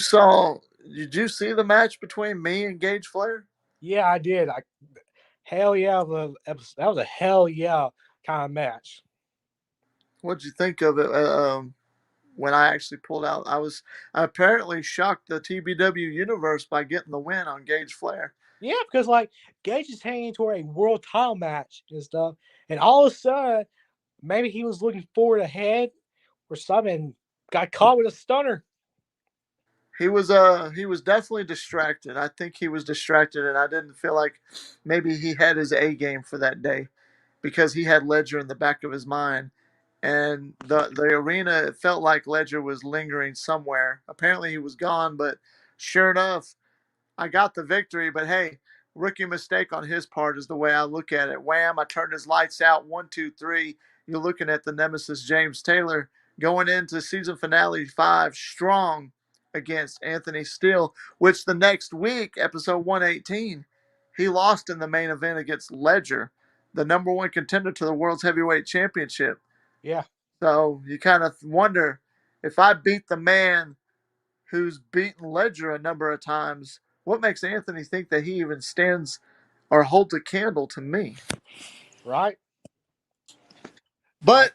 see the match between me and Gage Flair? Yeah, I did. Hell yeah, that was a hell yeah kind of match. What'd you think of it? When I actually pulled out, I apparently shocked the TBW universe by getting the win on Gage Flair. Yeah, because like Gage is hanging toward a world title match and stuff, and all of a sudden, maybe he was looking forward ahead or something, got caught with a stunner. He was definitely distracted. I think he was distracted, and I didn't feel like maybe he had his A game for that day because he had Ledger in the back of his mind. And the arena, it felt like Ledger was lingering somewhere. Apparently he was gone, but sure enough, I got the victory. But hey, rookie mistake on his part is the way I look at it. Wham! I turned his lights out. 1, 2, 3. You're looking at the Nemesis James Taylor going into season finale 5 strong against Anthony Steele, which the next week, episode 118, he lost in the main event against Ledger, the number one contender to the World's Heavyweight Championship. Yeah. So you kind of wonder, if I beat the man who's beaten Ledger a number of times, what makes Anthony think that he even stands or holds a candle to me? Right. But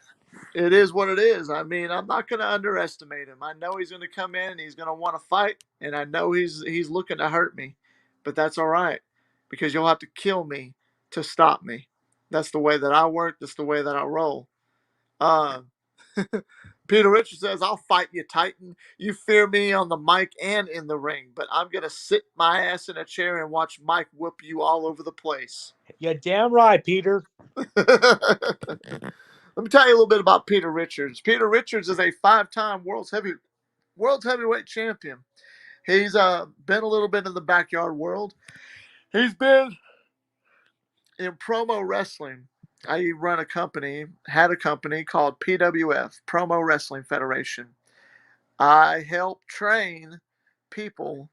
it is what it is. I mean, I'm not going to underestimate him. I know he's going to come in and he's going to want to fight, and I know he's looking to hurt me. But that's all right, because you'll have to kill me to stop me. That's the way that I work. That's the way that I roll. Uh, Peter Richards says, I'll fight you, Titan. You fear me on the mic and in the ring, but I'm going to sit my ass in a chair and watch Mike whoop you all over the place. Yeah, damn right, Peter. Let me tell you a little bit about Peter Richards. Peter Richards is a 5-time world's heavyweight champion. He's been a little bit in the backyard world. He's been in promo wrestling. I had a company called PWF, Promo Wrestling Federation. I help train people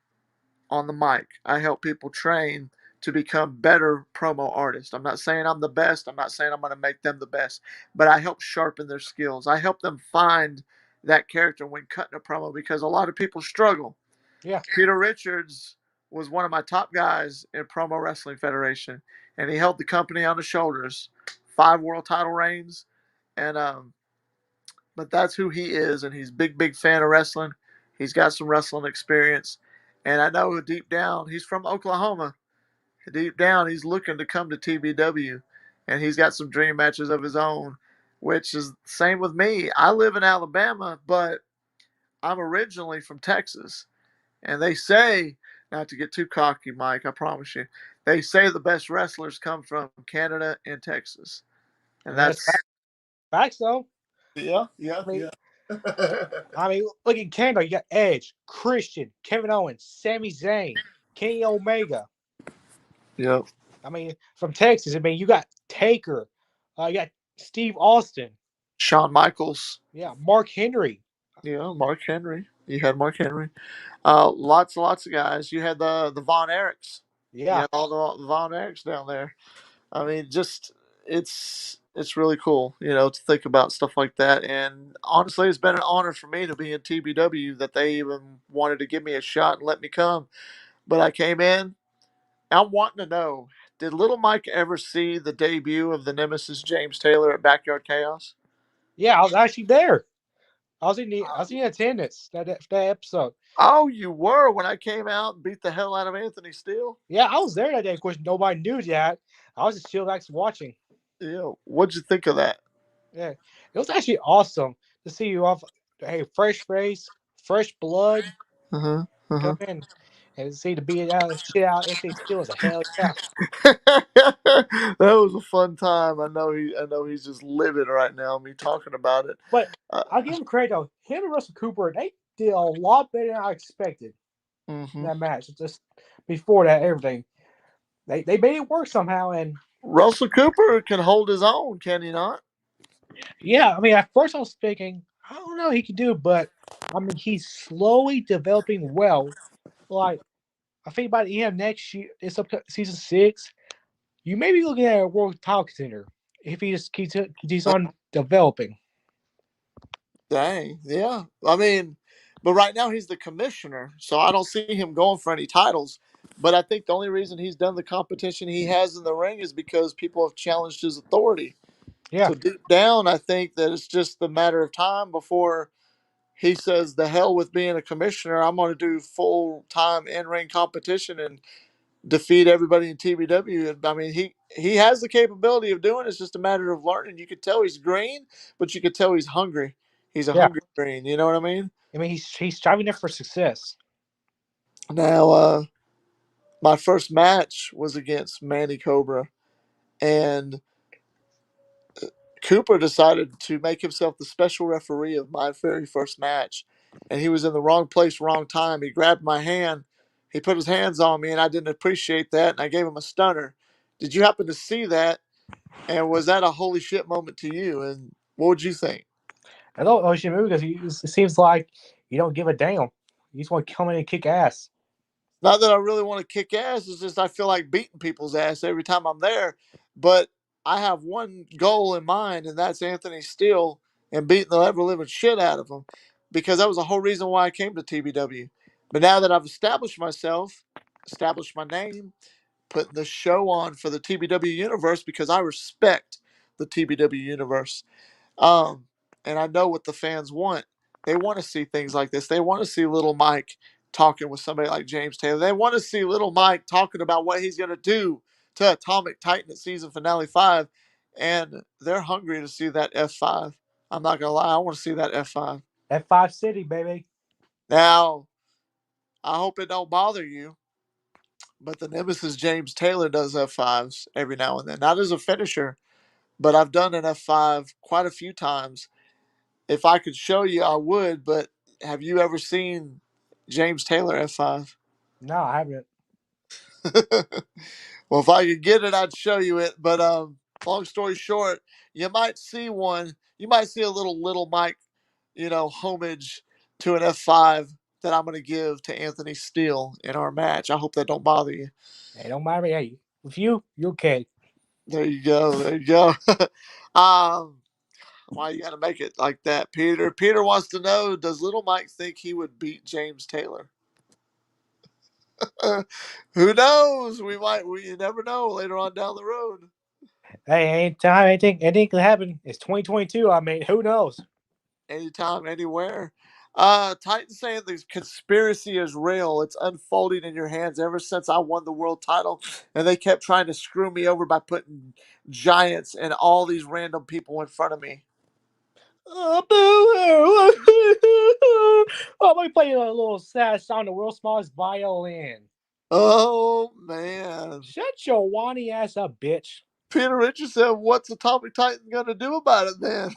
on the mic. I help people train to become better promo artists. I'm not saying I'm the best. I'm not saying I'm going to make them the best, but I help sharpen their skills. I help them find that character when cutting a promo, because a lot of people struggle. Yeah. Peter Richards was one of my top guys in Promo Wrestling Federation, and he held the company on his shoulders. 5 world title reigns, and but that's who he is, and he's a big fan of wrestling. He's got some wrestling experience, and I know deep down he's from Oklahoma. deep down, he's looking to come to TBW, and he's got some dream matches of his own, which is the same with me. I live in Alabama, but I'm originally from Texas, and they say, not to get too cocky, Mike, I promise you, they say the best wrestlers come from Canada and Texas, I and mean, that's that's facts though. yeah, yeah, I mean, yeah. look at Canada. You got Edge, Christian, Kevin Owens, Sami Zayn, Kenny Omega. Yep. I mean, from Texas. I mean, you got Taker. You got Steve Austin. Shawn Michaels. Yeah, Mark Henry. Yeah, Mark Henry. You had Mark Henry. Lots of guys. You had the Von Erichs. You Yeah, had all the Von Erichs down there. I mean, just it's really cool, to think about stuff like that. And honestly, it's been an honor for me to be in TBW that they even wanted to give me a shot and let me come. But I came in. I'm wanting to know: did Little Mike ever see the debut of the Nemesis James Taylor at Backyard Chaos? yeah. I was actually there. I was in attendance that episode. Oh, you were when I came out and beat the hell out of Anthony Steele. Yeah, I was there that day. Of course, nobody knew that. I was just chill back watching. Yeah, what'd you think of that? Yeah, it was actually awesome to see you off. Hey, fresh face, fresh blood, Uh huh. Uh come huh. in and see the beat out shit out. If they still was a hell yeah. That was a fun time. I know he's just livid right now. Me talking about it. But Uh, I'll give him credit though. Him and Russell Cooper, they did a lot better than I expected in hmm that match. Just before that, everything they made it work somehow. And Russell Cooper can hold his own, can he not? yeah, I mean, at first I was thinking, I don't know, he can do it, but I mean, he's slowly developing well. Like I think by the end of next year, it's up to season 6. You may be looking at a world title contender if he just keeps on developing. Dang, yeah. I mean, but right now he's the commissioner, so I don't see him going for any titles. But I think the only reason he's done the competition he has in the ring is because people have challenged his authority. Yeah, So deep down, I think that it's just a matter of time before he says, "The hell with being a commissioner. I'm going to do full time in ring competition and defeat everybody in TBW." And I mean, he has the capability of doing it. It's just a matter of learning. You could tell he's green, but you could tell he's hungry. He's a yeah. hungry green. You know what I mean? I mean, he's striving there for success. Now, my first match was against Manny Cobra, and Cooper decided to make himself the special referee of my very first match. And he was in the wrong place, wrong time. He grabbed my hand, he put his hands on me, and I didn't appreciate that. And I gave him a stunner. Did you happen to see that? And was that a holy shit moment to you? And what would you think? I love Ocean movie because it seems like you don't give a damn. You just want to come in and kick ass. Not that I really want to kick ass. It's just I feel like beating people's ass every time I'm there. But I have one goal in mind, and that's Anthony Steele and beating the ever living shit out of him, because that was the whole reason why I came to TBW. But now that I've established myself, established my name, putting the show on for the TBW universe, because I respect the TBW universe. Um, and I know what the fans want. They want to see things like this. They want to see Little Mike talking with somebody like James Taylor. They want to see Little Mike talking about what he's going to do to Atomic Titan at season finale 5. And they're hungry to see that F5. I'm not going to lie. I want to see that F5. F5 City, baby. Now, I hope it don't bother you, but the Nemesis James Taylor does F5s every now and then. Not as a finisher, but I've done an F5 quite a few times. If I could show you, I would. But have you ever seen James Taylor F5? No, I haven't. Well, if I could get it, I'd show you it. But long story short, you might see one. You might see a little Mike, homage to an F5 that I'm going to give to Anthony Steele in our match. I hope that don't bother you. Hey, don't mind me. Hey, with you okay. There you go. There you go. um, why you got to make it like that, Peter? Peter wants to know: does Little Mike think he would beat James Taylor? Who knows? You never know later on down the road. Hey, anytime anything can happen. It's 2022. I mean, who knows? Anytime, anywhere. Titan saying the conspiracy is real. It's unfolding in your hands ever since I won the world title, and they kept trying to screw me over by putting giants and all these random people in front of me. Oh, I'm playing a little sad song, the world's smallest violin. Oh man. Shut your whiny ass up, bitch. Peter Richards said, "What's Atomic Titan gonna do about it then?"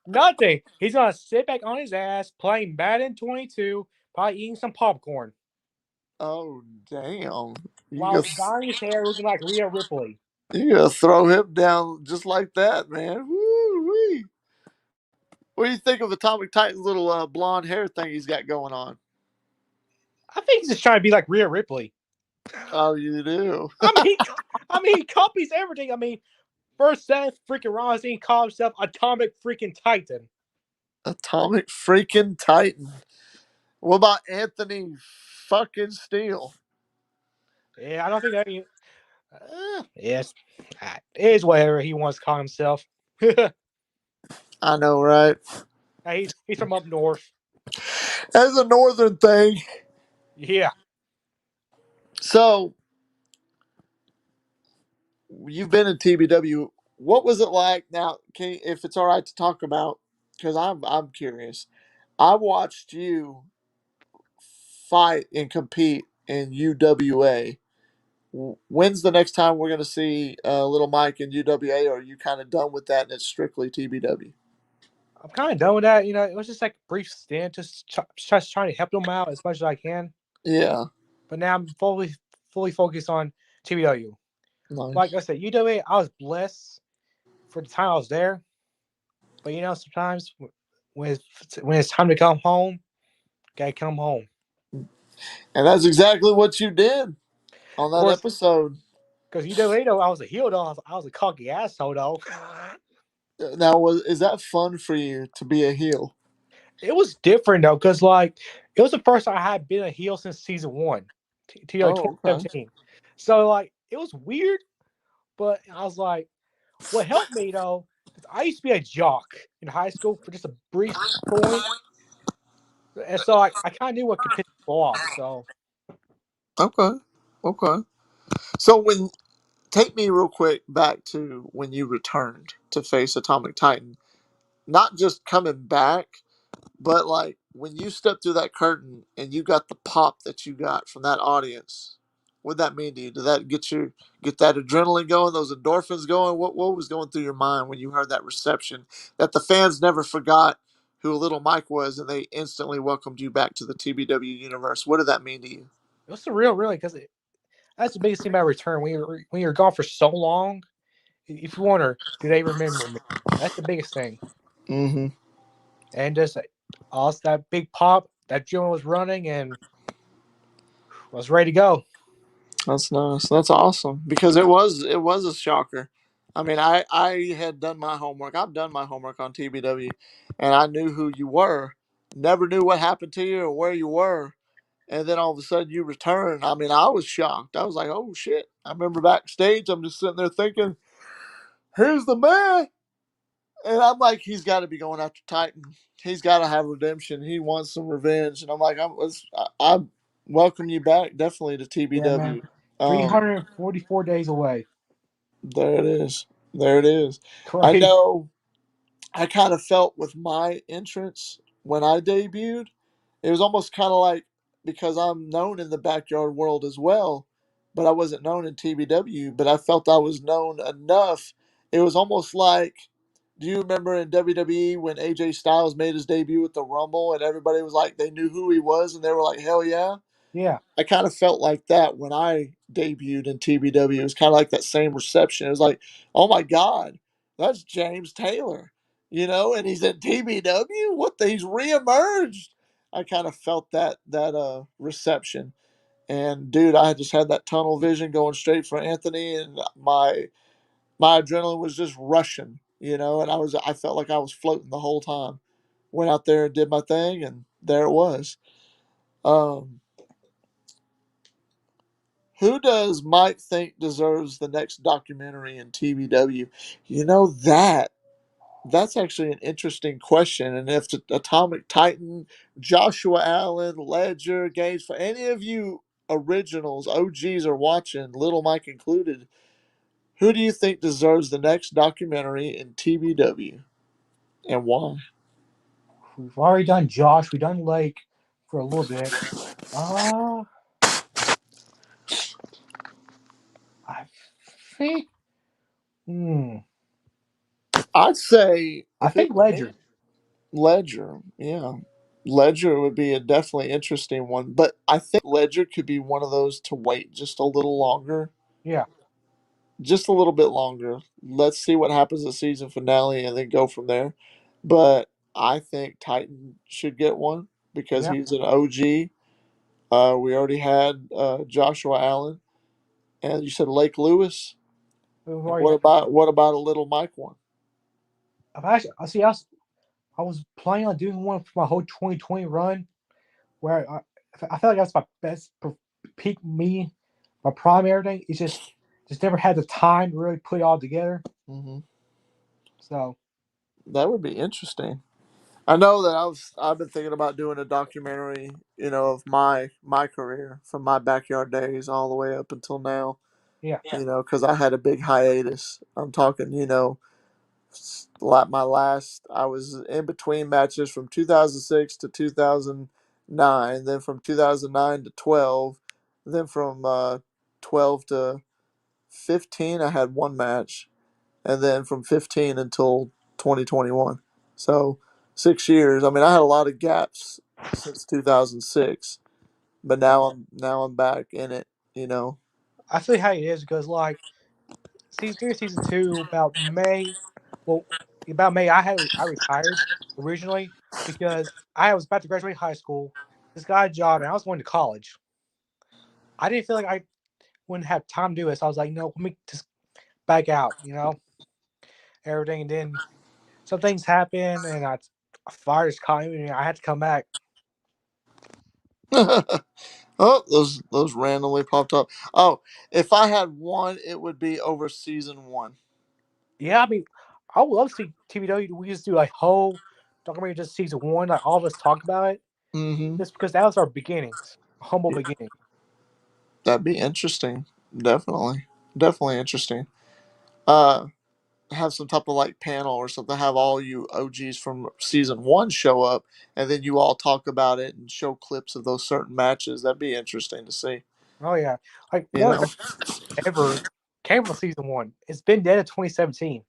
Nothing. He's gonna sit back on his ass, playing Madden 22, probably eating some popcorn, Oh damn! You while gonna, dyeing his hair looking like Rhea Ripley. you gonna throw him down just like that, man? Woo-wee. What do you think of Atomic Titan's little blonde hair thing he's got going on? I think he's just trying to be like Rhea Ripley. Oh, you do. I mean, he copies everything. I mean, first Seth freaking Rollins, he called himself Atomic freaking Titan. Atomic freaking Titan. What about Anthony fucking Steele? Yeah, I don't think that. Yes, it is whatever he wants to call himself. I know, right? He's from up north. That's a northern thing. Yeah, So you've been in TBW. What was it like? Now, if it's all right to talk about, because I'm curious. I watched you fight and compete in UWA. When's the next time we're going to see Little Mike in UWA? Or are you kind of done with that and it's strictly TBW? I'm kind of done with that. It was just like a brief stint, just trying to help them out as much as I can. Yeah, But now I'm fully focused on TBW. nice. Like I said, UWA, I was blessed for the time I was there. But sometimes when it's time to come home, gotta come home. And that's exactly what you did on Of that course, episode. because UWA though, I was a heel though. I was a cocky asshole though. Now, is that fun for you to be a heel? It was different though, because like it was the first time I had been a heel since season one, Oh, okay. 2017. So like it was weird, but I was like, what helped me though, is I used to be a jock in high school for just a brief point, and so I kind of knew what could piss people off. So Okay. Okay. So take me real quick back to when you returned to face Atomic Titan. Not just coming back, but like when you stepped through that curtain and you got the pop that you got from that audience, what'd that mean to you? Did that get that adrenaline going, those endorphins going? What was going through your mind when you heard that reception that the fans never forgot who Little Mike was and they instantly welcomed you back to the TBW universe? What did that mean to you? it was surreal, really, because that's the biggest thing about return. When you're gone for so long, if you wonder, do they remember me? That's the biggest thing. Mm-hmm. And just also that big pop, that June was running and was ready to go. That's nice. That's awesome because it was a shocker. I mean, I had done my homework. I've done my homework on TBW, and I knew who you were. Never knew what happened to you or where you were, and then all of a sudden you returned. I mean, I was shocked. I was like, "Oh shit!" I remember backstage. I'm just sitting there thinking, "Here's the man," and I'm like, "He's got to be going after Titan. He's got to have redemption. He wants some revenge." And I'm like, I welcome you back, definitely to Yeah, man. TBW. Um, 344 days away. There it is. There it is. I Crazy. know I kind of felt with my entrance when I debuted, it was almost kind of like because I'm known in the backyard world as well, but I wasn't known in TBW, but I felt I was known enough. It was almost like, do you remember in WWE when AJ Styles made his debut with the Rumble and everybody was like, they knew who he was and they were like, hell yeah? Yeah. I kind of felt like that when I debuted in TBW. It was kind of like that same reception. It was like, oh my God, that's James Taylor, and he's in TBW. He's reemerged. I kind of felt that reception, and dude, I just had that tunnel vision going straight for Anthony, and my adrenaline was just rushing, and I felt like I was floating the whole time. Went out there and did my thing, and there it was. Um, Who does Mike think deserves the next documentary in TBW? You know that That's actually an interesting question. And if the Atomic Titan, Joshua Allen, Ledger, Gage, for any of you originals, OGs are watching, Little Mike included, who do you think deserves the next documentary in TBW and why? We've already done Josh. We've done Lake for a little bit. Uh, I think. Hmm. I'd say I if it think was me, Ledger. Ledger, yeah. Ledger would be a definitely interesting one, but I think Ledger could be one of those to wait just a little longer, Yeah. just a little bit longer. Let's see what happens at season finale and then go from there. But I think Titan should get one because Yeah. he's an OG. We already had Joshua Allen, and you said Lake Lewis. We've And already. what about a little Mike one? I've actually. I see. I was planning on doing one for my whole 2020 run, where I felt like that's my best peak me, my prime everything. It's just never had the time to really put it all together. Hmm. So That would be interesting. I know that I've been thinking about doing a documentary, of my career from my backyard days all the way up until now. yeah. Because I had a big hiatus. I'm talking, like my last. I was in between matches from 2006 to 2009, then from 2009 to 12, then from 12 to 15, I had one match, and then from 15 until 2021. So 6 years. I mean, I had a lot of gaps since 2006, but now I'm back in it. You know. I feel how it is because like season 3, season 2, about May. Well, about May, I retired originally because I was about to graduate high school. This got a job, and I was going to college. I didn't feel like I wouldn't have time to do it, so I was like, no, let me just back out, everything. And then some things happened, and a fire just caught me, and I had to come back. Oh, those randomly popped up. Oh, if I had one, it would be over season one. Yeah, I mean, I would love to see TBW. We just do like whole documentary, just season 1, like all of us talk about it, Mm-hmm. just because that was our beginnings, humble Yeah, beginning. that'd be interesting. Definitely interesting. Uh, have some type of like panel or something. Have all you OGs from season one show up, and then you all talk about it and show clips of those certain matches. That'd be interesting to see. Oh yeah, like You one of know. the ever came from season 1. It's been dead in 2017.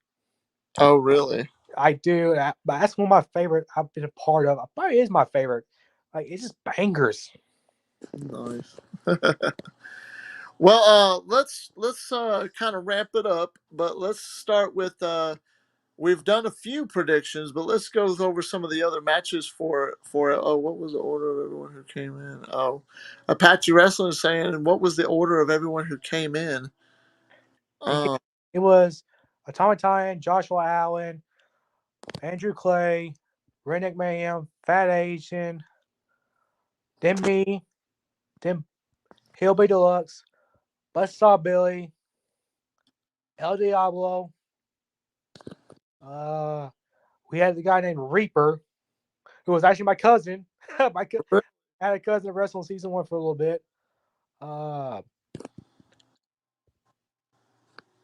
Oh, really? I do, but that's one of my favorite I've been a part of. Probably is my favorite. Like it's just bangers. Nice. Well, let's kind of wrap it up, but let's start with we've done a few predictions, but let's go over some of the other matches for it. Oh, what was the order of everyone who came in? Oh, Apache Wrestling is saying, what was the order of everyone who came in? Again, Uh, it was Atomic Titan, Joshua Allen, Andrew Clay, Redneck Mayhem, Fat Asian, then me, then Hillbilly Deluxe, Buzzsaw Billy, El Diablo. Uh, we had the guy named Reaper, who was actually my cousin. I had a cousin that wrestled season 1 for a little bit. Uh,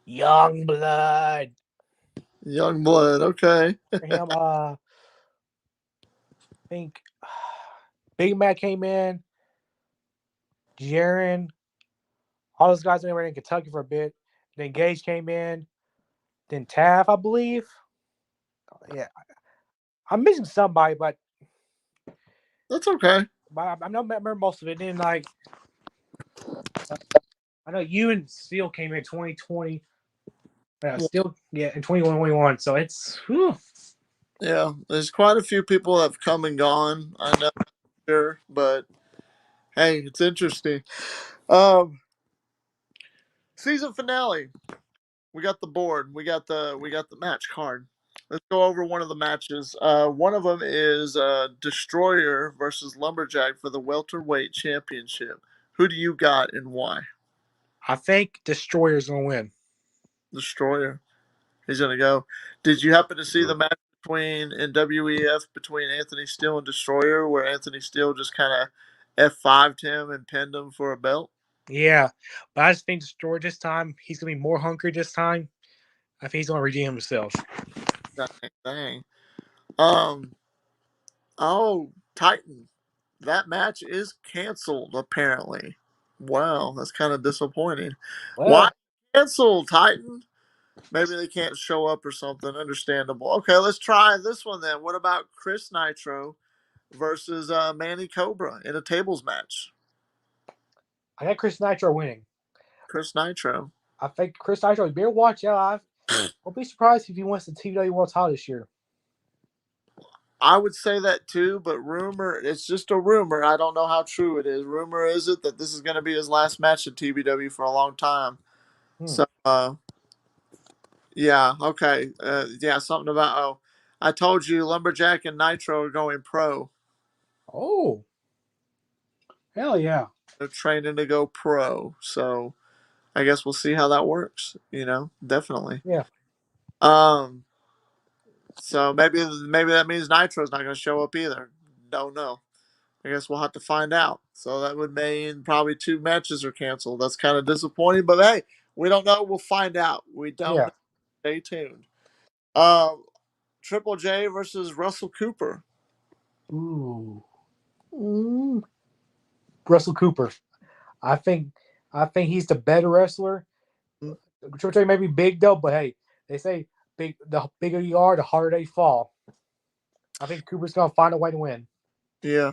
Young Blood. Young Blood. Okay. Him. I think Big Mac came in. Jaron. All those guys were in Kentucky for a bit. Then Gage came in. Then Taff, I believe. Yeah, I'm missing somebody, That's okay. I don't remember most of it. Then uh, I know you and Steele came in 2020. Still, yeah, in 2021. So it's whew. Yeah, there's quite a few people that have come and gone. I know, sure, but hey, it's interesting. Um, Season finale. We got the board. We got the match card. Let's go over one of the matches. One of them is Destroyer versus Lumberjack for the welterweight championship. Who do you got and why? I think Destroyer's gonna win. Destroyer. He's gonna go. Did you happen to see the match in WEF between Anthony Steele and Destroyer, where Anthony Steele just kind of F5'd him and pinned him for a belt? Yeah, but I just think Destroyer this time, he's going to be more hungry this time. I think he's going to redeem himself. Dang. Um. Oh, Titan. That match is canceled, apparently. Wow, that's kind of disappointing. Why Well, canceled, Titan? Maybe they can't show up or something. Understandable. Okay, let's try this one then. What about Chris Nitro versus Manny Cobra in a tables match? I got Chris Nitro winning. Chris Nitro. I think Chris Nitro, you better watch out. I'll be surprised if he wins the TBW World title this year. I would say that too, but it's just a rumor. I don't know how true it is. Rumor is it that this is going to be his last match at TBW for a long time. So, yeah, okay. Yeah, something about, I told you Lumberjack and Nitro are going pro. Oh, hell yeah. They're training to go pro. So, I guess we'll see how that works, definitely. Yeah. So maybe that means Nitro's not going to show up either. Don't know. I guess we'll have to find out. So that would mean probably 2 matches are canceled. That's kind of disappointing, but hey, we don't know. We'll find out. We don't Yeah. know. Stay tuned. Uh, Triple J versus Russell Cooper. Ooh. Russell Cooper. I think he's the better wrestler. Triple J may be big though, but hey, they say the bigger you are, the harder they fall. I think Cooper's gonna find a way to win. Yeah.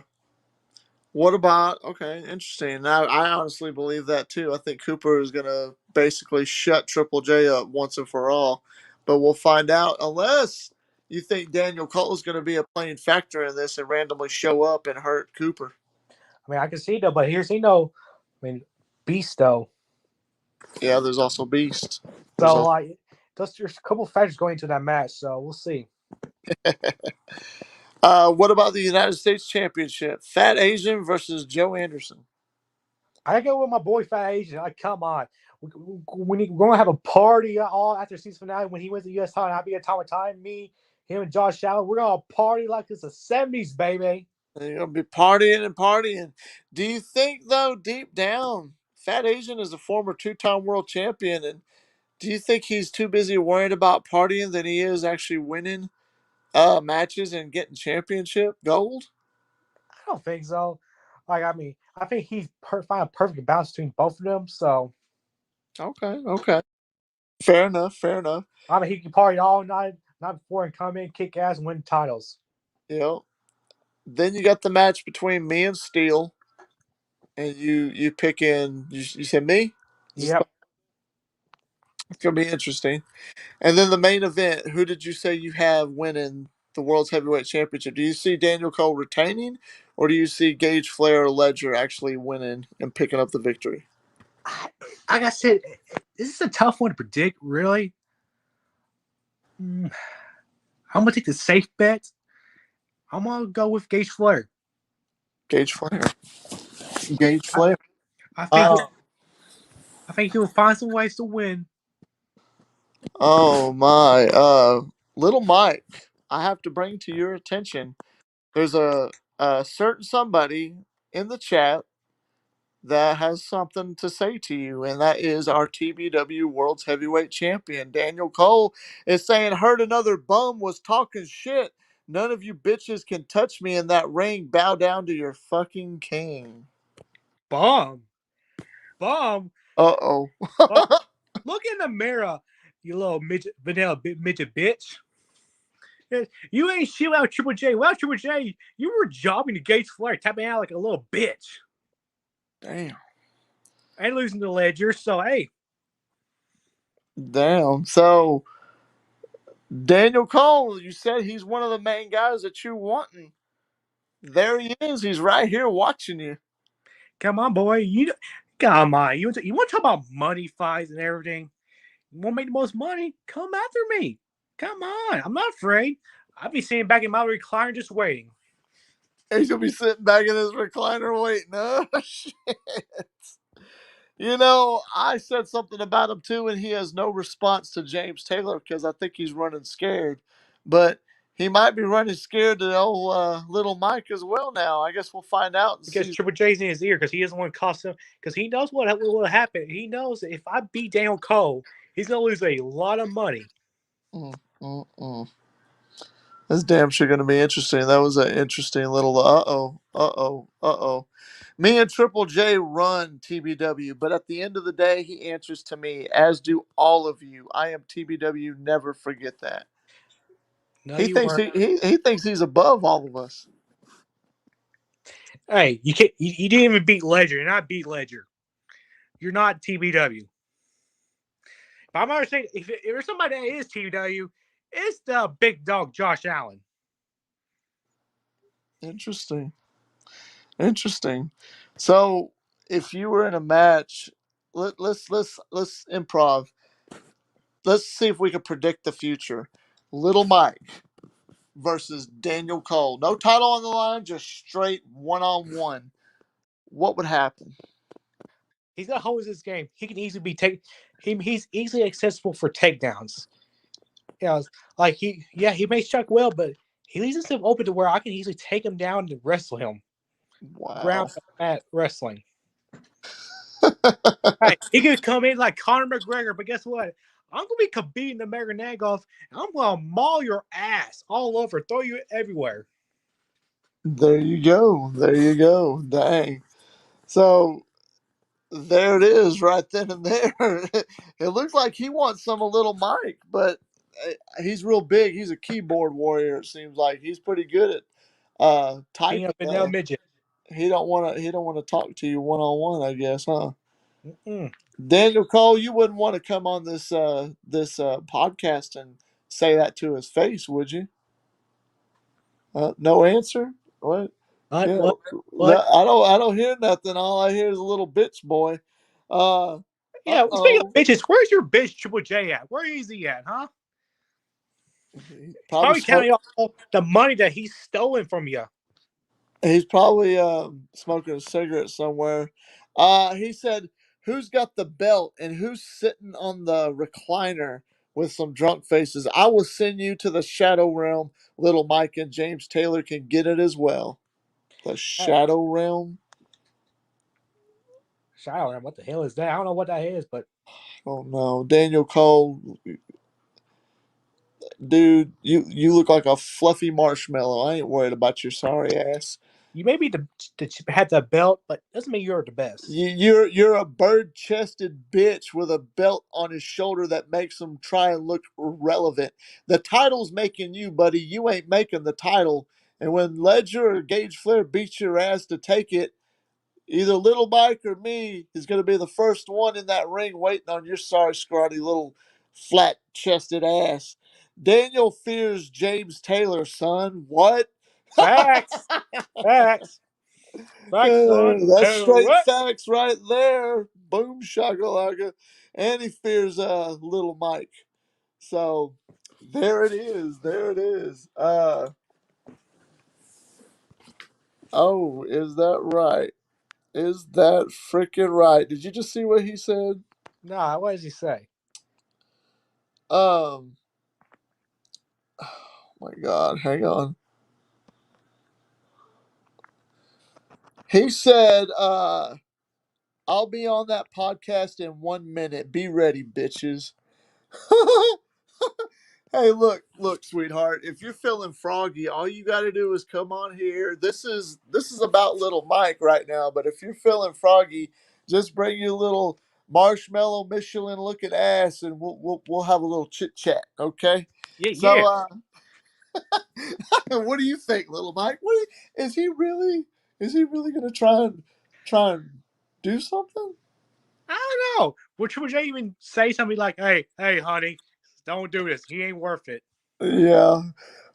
What about interesting. I honestly believe that too. I think Cooper is gonna basically shut Triple J up once and for all. But we'll find out unless you think Daniel Cole is gonna be a playing factor in this and randomly show up and hurt Cooper. I mean, I can see though, but here's Beast though. Yeah, there's also Beast. So there's a couple factors going into that match, so we'll see. What about the United States Championship? Fat Asian versus Joe Anderson. I go with my boy Fat Asian. Like, come on, we're gonna have a party all after season finale when he wins the U.S. title. I'll be a time with time. Me, him, and Josh Allen. We're gonna party like it's the '70s, baby. And you're gonna be partying and partying. Do you think though, deep down, Fat Asian is a former 2-time world champion, and do you think he's too busy worried about partying than he is actually winning matches and getting championship gold? I don't think so. I think he's find a perfect balance between both of them. So, Okay. Fair enough. I mean, he can party all night before and come in, kick ass, and win titles. Then you got the match between me and Steele, and you pick in. You said me. Yep. It's gonna be interesting. And then the main event. Who did you say you have winning the World's Heavyweight Championship? Do you see Daniel Cole retaining, or do you see Gage Flair or Ledger actually winning and picking up the victory? Like I said, this is a tough one to predict. Really, I'm gonna take the safe bet. I'm gonna go with Gage Flair. Gage Flair. Gage I, Flair. I think Uh, I think he'll find some ways to win. oh my. Little Mike. I have to bring to your attention. There's a certain somebody in the chat that has something to say to you, and that is our TBW World's Heavyweight Champion, Daniel Cole, is saying, heard another bum was talking shit. None of you bitches can touch me in that ring. Bow down to your fucking king. Bomb. Uh-oh. Look in the mirror, you little vanilla midget bitch. You ain't shit without Triple J. Without Triple J, you were jobbing to Gage Flair, tapping out like a little bitch. Damn. And losing the Ledger, so hey. Damn. So, Daniel Cole, you said he's one of the main guys that you're wanting. There he is. He's right here watching you. Come on, boy. Come on. You want to talk about money fights and everything? You want to make the most money? Come after me. Come on. I'm not afraid. I'll be sitting back in my recliner just waiting. He's going to be sitting back in his recliner waiting. Oh, shit. You know, I said something about him too, and he has no response to James Taylor because I think he's running scared. But he might be running scared to old little Mike as well now. I guess we'll find out and Because see. Triple J's in his ear because he doesn't want to cost him because he knows what will happen. He knows that if I beat Daniel Cole, he's gonna lose a lot of money. Mm, mm, mm. That's damn sure going to be interesting. That was an interesting little Me and Triple J run TBW, but at the end of the day, he answers to me, as do all of you. I am TBW. Never forget that. No, He you thinks weren't. he thinks he's above all of us. Hey, you can't. You didn't even beat Ledger. You're not beat Ledger. You're not TBW. But I'm gonna say if there's somebody that is TBW, it's the big dog Josh Allen. Interesting. Interesting. So, if you were in a match, let's improv. Let's see if we can predict the future. Little Mike versus Daniel Cole. No title on the line, just straight one on one. What would happen? He's gonna hold his game. He can easily be take. He's easily accessible for takedowns. You know, like he may strike well, but he leaves himself open to where I can easily take him down and wrestle him. Wow. Ground at wrestling. Hey, he could come in like Conor McGregor, but guess what? I'm gonna be competing the Maganagoff, and I'm gonna maul your ass all over, throw you everywhere. There you go. There you go. Dang. So there it is, right then and there. It looks like he wants some of little Mike, but he's real big. He's a keyboard warrior. It seems like he's pretty good at Being a typing. vanilla midget. He don't want to. He don't want to talk to you one on one. I guess, huh? Mm-mm. Daniel Cole, you wouldn't want to come on this podcast and say that to his face, would you? No answer. What? What? Yeah, What? What? I don't hear nothing. All I hear is a little bitch boy. Uh Yeah. Speaking of oh. bitches, where's your bitch Triple J at? Where is he at? Huh? He's Probably probably smoke. counting all the money that he's stolen from you. He's probably smoking a cigarette somewhere. He said, "Who's got the belt and who's sitting on the recliner with some drunk faces? I will send you to the Shadow Realm. Little Mike and James Taylor can get it as well. The Hey, Shadow Realm. Shiloh, what the hell is that? I don't know what that is, but Oh no, Daniel Cole, dude, you look like a fluffy marshmallow. I ain't worried about your sorry ass. you may be the had the belt, but doesn't mean you're the best. You're a bird chested bitch with a belt on his shoulder that makes him try and look relevant. The title's making you, buddy. You ain't making the title. And when Ledger or Gage Flair beats your ass to take it, either Little Mike or me is going to be the first one in that ring waiting on your sorry, scrawny little flat chested ass. Daniel fears James Taylor, son. What? Facts, facts, facts, son. That's Oh, straight what? facts right there. Boom shakalaka. And he fears little Mike. So there it is. There it is. Oh, is that right? Is that freaking right? Did you just see what he said? Nah, what does he say? Um oh my god, hang on. He said, I'll be on that podcast in 1 minute. Be ready, bitches. Hey, look, sweetheart. If you're feeling froggy, all you got to do is come on here. This is about little Mike right now. But if you're feeling froggy, just bring your little marshmallow Michelin looking ass, and we'll have a little chit chat. Okay. Yeah, So, yeah. what do you think, little Mike? Is he really? Is he really gonna try and do something? I don't know. Would Triple J even say something like, hey, honey, don't do this. He ain't worth it. Yeah.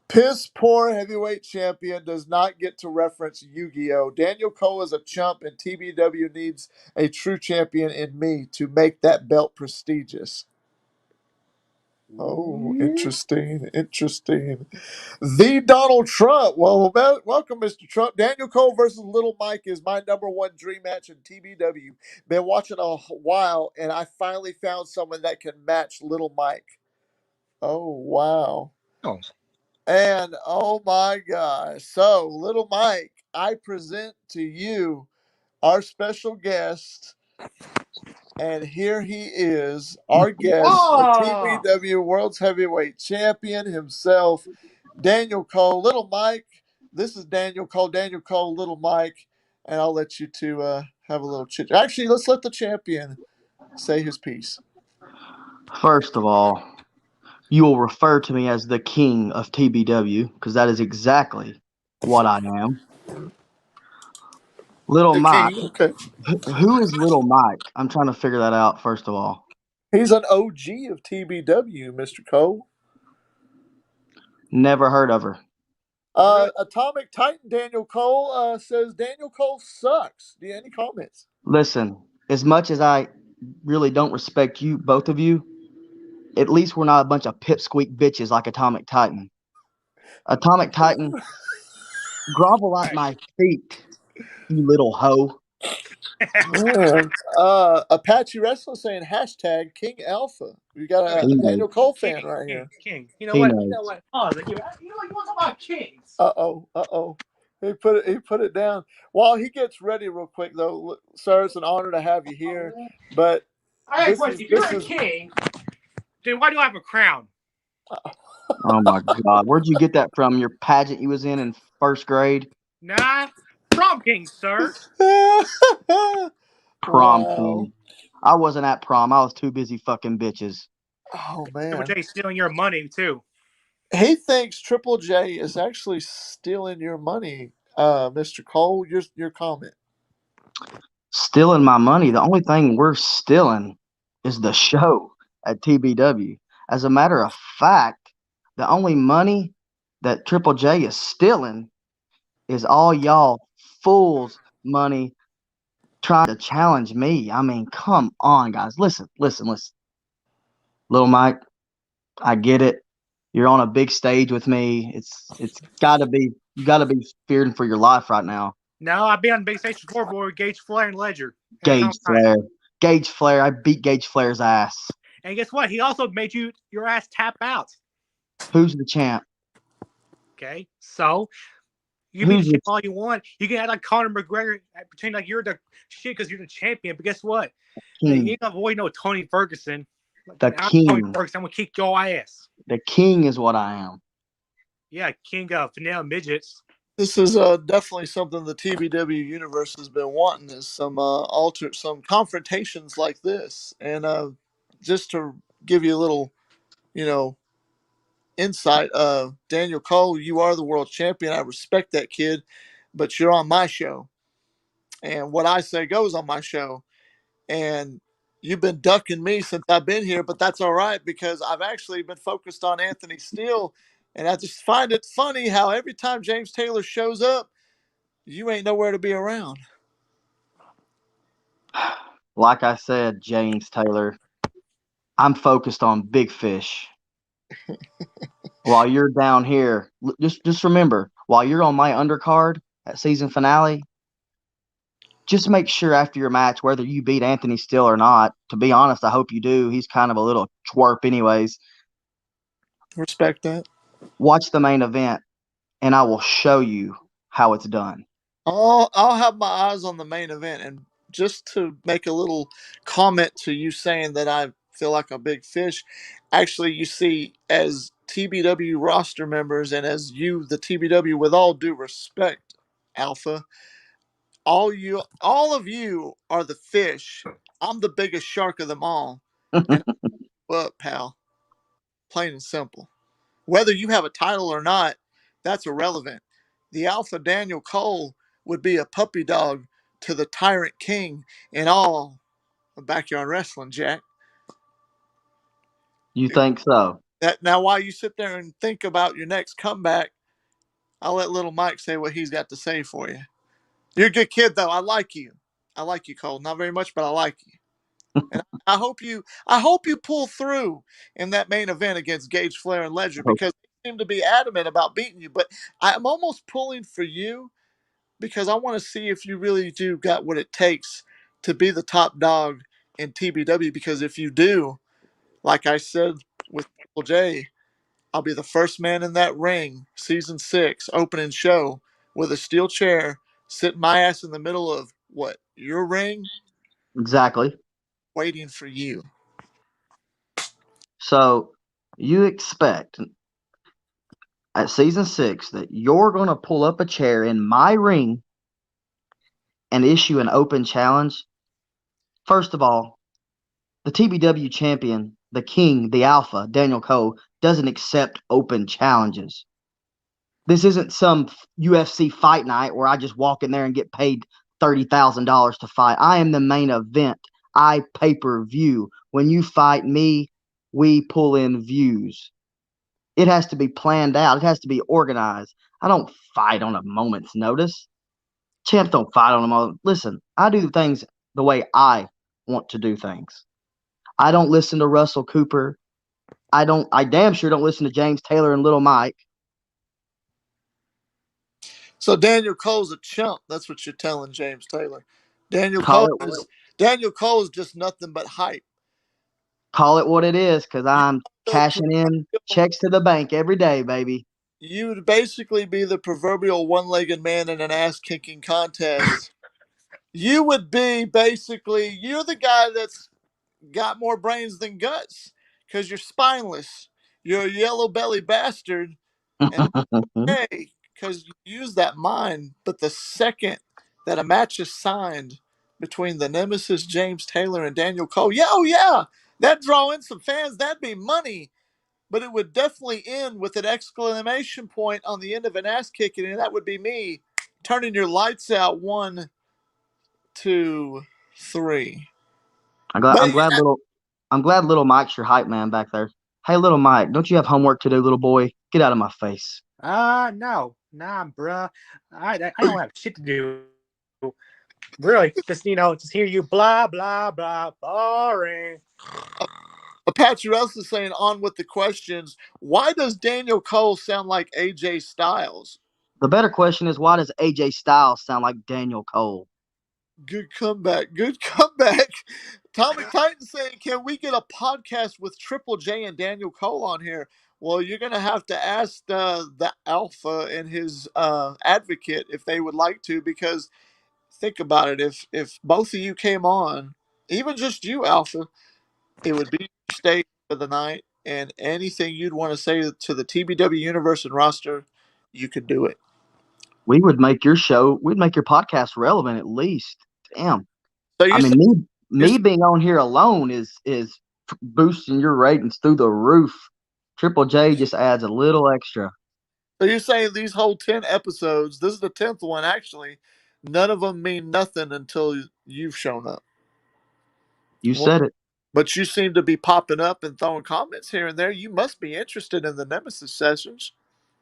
Piss poor heavyweight champion does not get to reference Yu Gi Oh! Daniel Cole is a chump, and TBW needs a true champion in me to make that belt prestigious. Oh, interesting. Interesting. The Donald Trump. Well, welcome, Mr. Trump. Daniel Cole versus Little Mike is my number one dream match in TBW. Been watching a while, and I finally found someone that can match Little Mike. Oh, wow. Oh. And oh my gosh. So, Little Mike, I present to you our special guest. And here he is, our guest, the Oh! TBW World's Heavyweight Champion himself, Daniel Cole. Little Mike, this is Daniel Cole, Little Mike, and I'll let you two have a little chit. Actually, let's let the champion say his piece. First of all, you will refer to me as the king of TBW because that is exactly what I am. Little The Mike. king, okay. Who is Little Mike? I'm trying to figure that out, first of all. He's an OG of TBW, Mr. Cole. Never heard of her. Atomic Titan Daniel Cole says Daniel Cole sucks. Do you have any comments? Listen, as much as I really don't respect you, both of you, at least we're not a bunch of pipsqueak bitches like Atomic Titan. Atomic Titan, grovel at my feet, you little hoe. Man, Apache Wrestling saying hashtag King Alpha. We got He a knows. Daniel Cole fan King, right king, here. king. You know He what? knows. You know what? Pause. You know what? You want to talk about kings? Uh oh. He put it down. While he gets ready, real quick though, sir, it's an honor to have you here. But I got a this question. is If you're this a is king, then why do I have a crown? Oh my God. Where'd you get that from? Your pageant you was in first grade? Nah, prom king, sir. Prom wow. king. I wasn't at prom. I was too busy fucking bitches. Oh Triple man. J stealing your money too. He thinks Triple J is actually stealing your money, Mr. Cole. Your comment. Stealing my money. The only thing we're stealing is the show at TBW. As a matter of fact, the only money that Triple J is stealing is all y'all fools' money trying to challenge me. I mean, come on, guys. Listen. Little Mike, I get it. You're on a big stage with me. It's gotta be you gotta be fearing for your life right now. No, I've been on big stage before, boy, with Gage Flair and Ledger and Gage Atomic Titan. Flair. Gage Flair. I beat Gage Flair's ass. And guess what? He also made your ass tap out. Who's the champ? Okay, so you be the Who's the champ all you want. You can act like Conor McGregor, pretend like you're the shit because you're the champion. But guess what? Hey, you king? ain't gonna avoid no Tony Ferguson. The I'm Tony king. Ferguson. I'm gonna kick your ass. The king is what I am. Yeah, king of Finale Midgets. This is definitely something the TBW universe has been wanting is some confrontations like this, and just to give you a little, you know, insight. Daniel Cole, you are the world champion. I respect that kid, but you're on my show, and what I say goes on my show. And you've been ducking me since I've been here, but that's all right because I've actually been focused on Anthony Steele, and I just find it funny how every time James Taylor shows up, you ain't nowhere to be around. Like I said, James Taylor, I'm focused on big fish. While you're down here, just remember, while you're on my undercard at season finale, just make sure after your match, whether you beat Anthony Steele or not, to be honest, I hope you do. He's kind of a little twerp anyways. Respect that. Watch the main event, and I will show you how it's done. I'll have my eyes on the main event, and just to make a little comment to you saying that I feel like a big fish. Actually, you see, as TBW roster members, and as you, the TBW, with all due respect, Alpha, all of you are the fish. I'm the biggest shark of them all, and what, pal? Plain and simple. Whether you have a title or not, that's irrelevant. The Alpha Daniel Cole would be a puppy dog to the Tyrant King in all of backyard wrestling, Jack. You think so? That now, while you sit there and think about your next comeback, I'll let little Mike say what he's got to say for you. You're a good kid, though. I like you. I like you, Cole. Not very much, but I like you. And I hope you pull through in that main event against Gage, Flair, and Ledger, because they seem to be adamant about beating you. But I'm almost pulling for you because I want to see if you really do got what it takes to be the top dog in TBW. Because if you do, like I said with Triple J, I'll be the first man in that ring, season 6, opening show, with a steel chair, sitting my ass in the middle of what, your ring, Exactly. waiting for you. So you expect at season 6 that you're going to pull up a chair in my ring and issue an open challenge? First of all, the TBW champion, the king, the alpha, Daniel Cole, doesn't accept open challenges. This isn't some UFC fight night where I just walk in there and get paid $30,000 to fight. I am the main event. I pay-per-view. When you fight me, we pull in views. It has to be planned out. It has to be organized. I don't fight on a moment's notice. Champs don't fight on a moment. Listen, I do things the way I want to do things. I don't listen to Russell Cooper. I damn sure don't listen to James Taylor and Little Mike. So Daniel Cole's a chump. That's what you're telling James Taylor. Daniel Call Cole it is Daniel Cole is just nothing but hype. call it what it is, because You I'm cashing in checks to the bank every day, baby. you would basically be the proverbial one-legged man in an ass-kicking contest. You would be basically, you're the guy that's got more brains than guts because you're spineless. You're a yellow belly bastard, and hey, because you use that mind. But the second that a match is signed between the Nemesis, James Taylor, and Daniel Cole, yeah, oh yeah, that draw in some fans. That'd be money. But it would definitely end with an exclamation point on the end of an ass kicking, and that would be me turning your lights out. 1, 2, 3. I'm glad. But I'm glad little. I'm glad little Mike's your hype man back there. Hey, little Mike, don't you have homework to do, little boy? Get out of my face. No, nah, bruh. I don't have shit to do. Really, just hear you blah blah blah, boring. Apache Russ is saying, on with the questions. Why does Daniel Cole sound like AJ Styles? The better question is, why does AJ Styles sound like Daniel Cole? Good comeback. Good comeback. Atomic Titan saying, can we get a podcast with Triple J and Daniel Cole on here? Well, you're going to have to ask the Alpha and his advocate if they would like to, because think about it. If both of you came on, even just you, Alpha, it would be your stage for the night, and anything you'd want to say to the TBW universe and roster, you could do it. We would make your show. We'd make your podcast relevant at least. Damn. So I you're mean, saying, me being on here alone is boosting your ratings through the roof. Triple J just adds a little extra. so you're saying these whole 10 episodes, this is the 10th one actually, none of them mean nothing until you've shown up. You Well, said it. but you seem to be popping up and throwing comments here and there. You must be interested in the Nemesis sessions.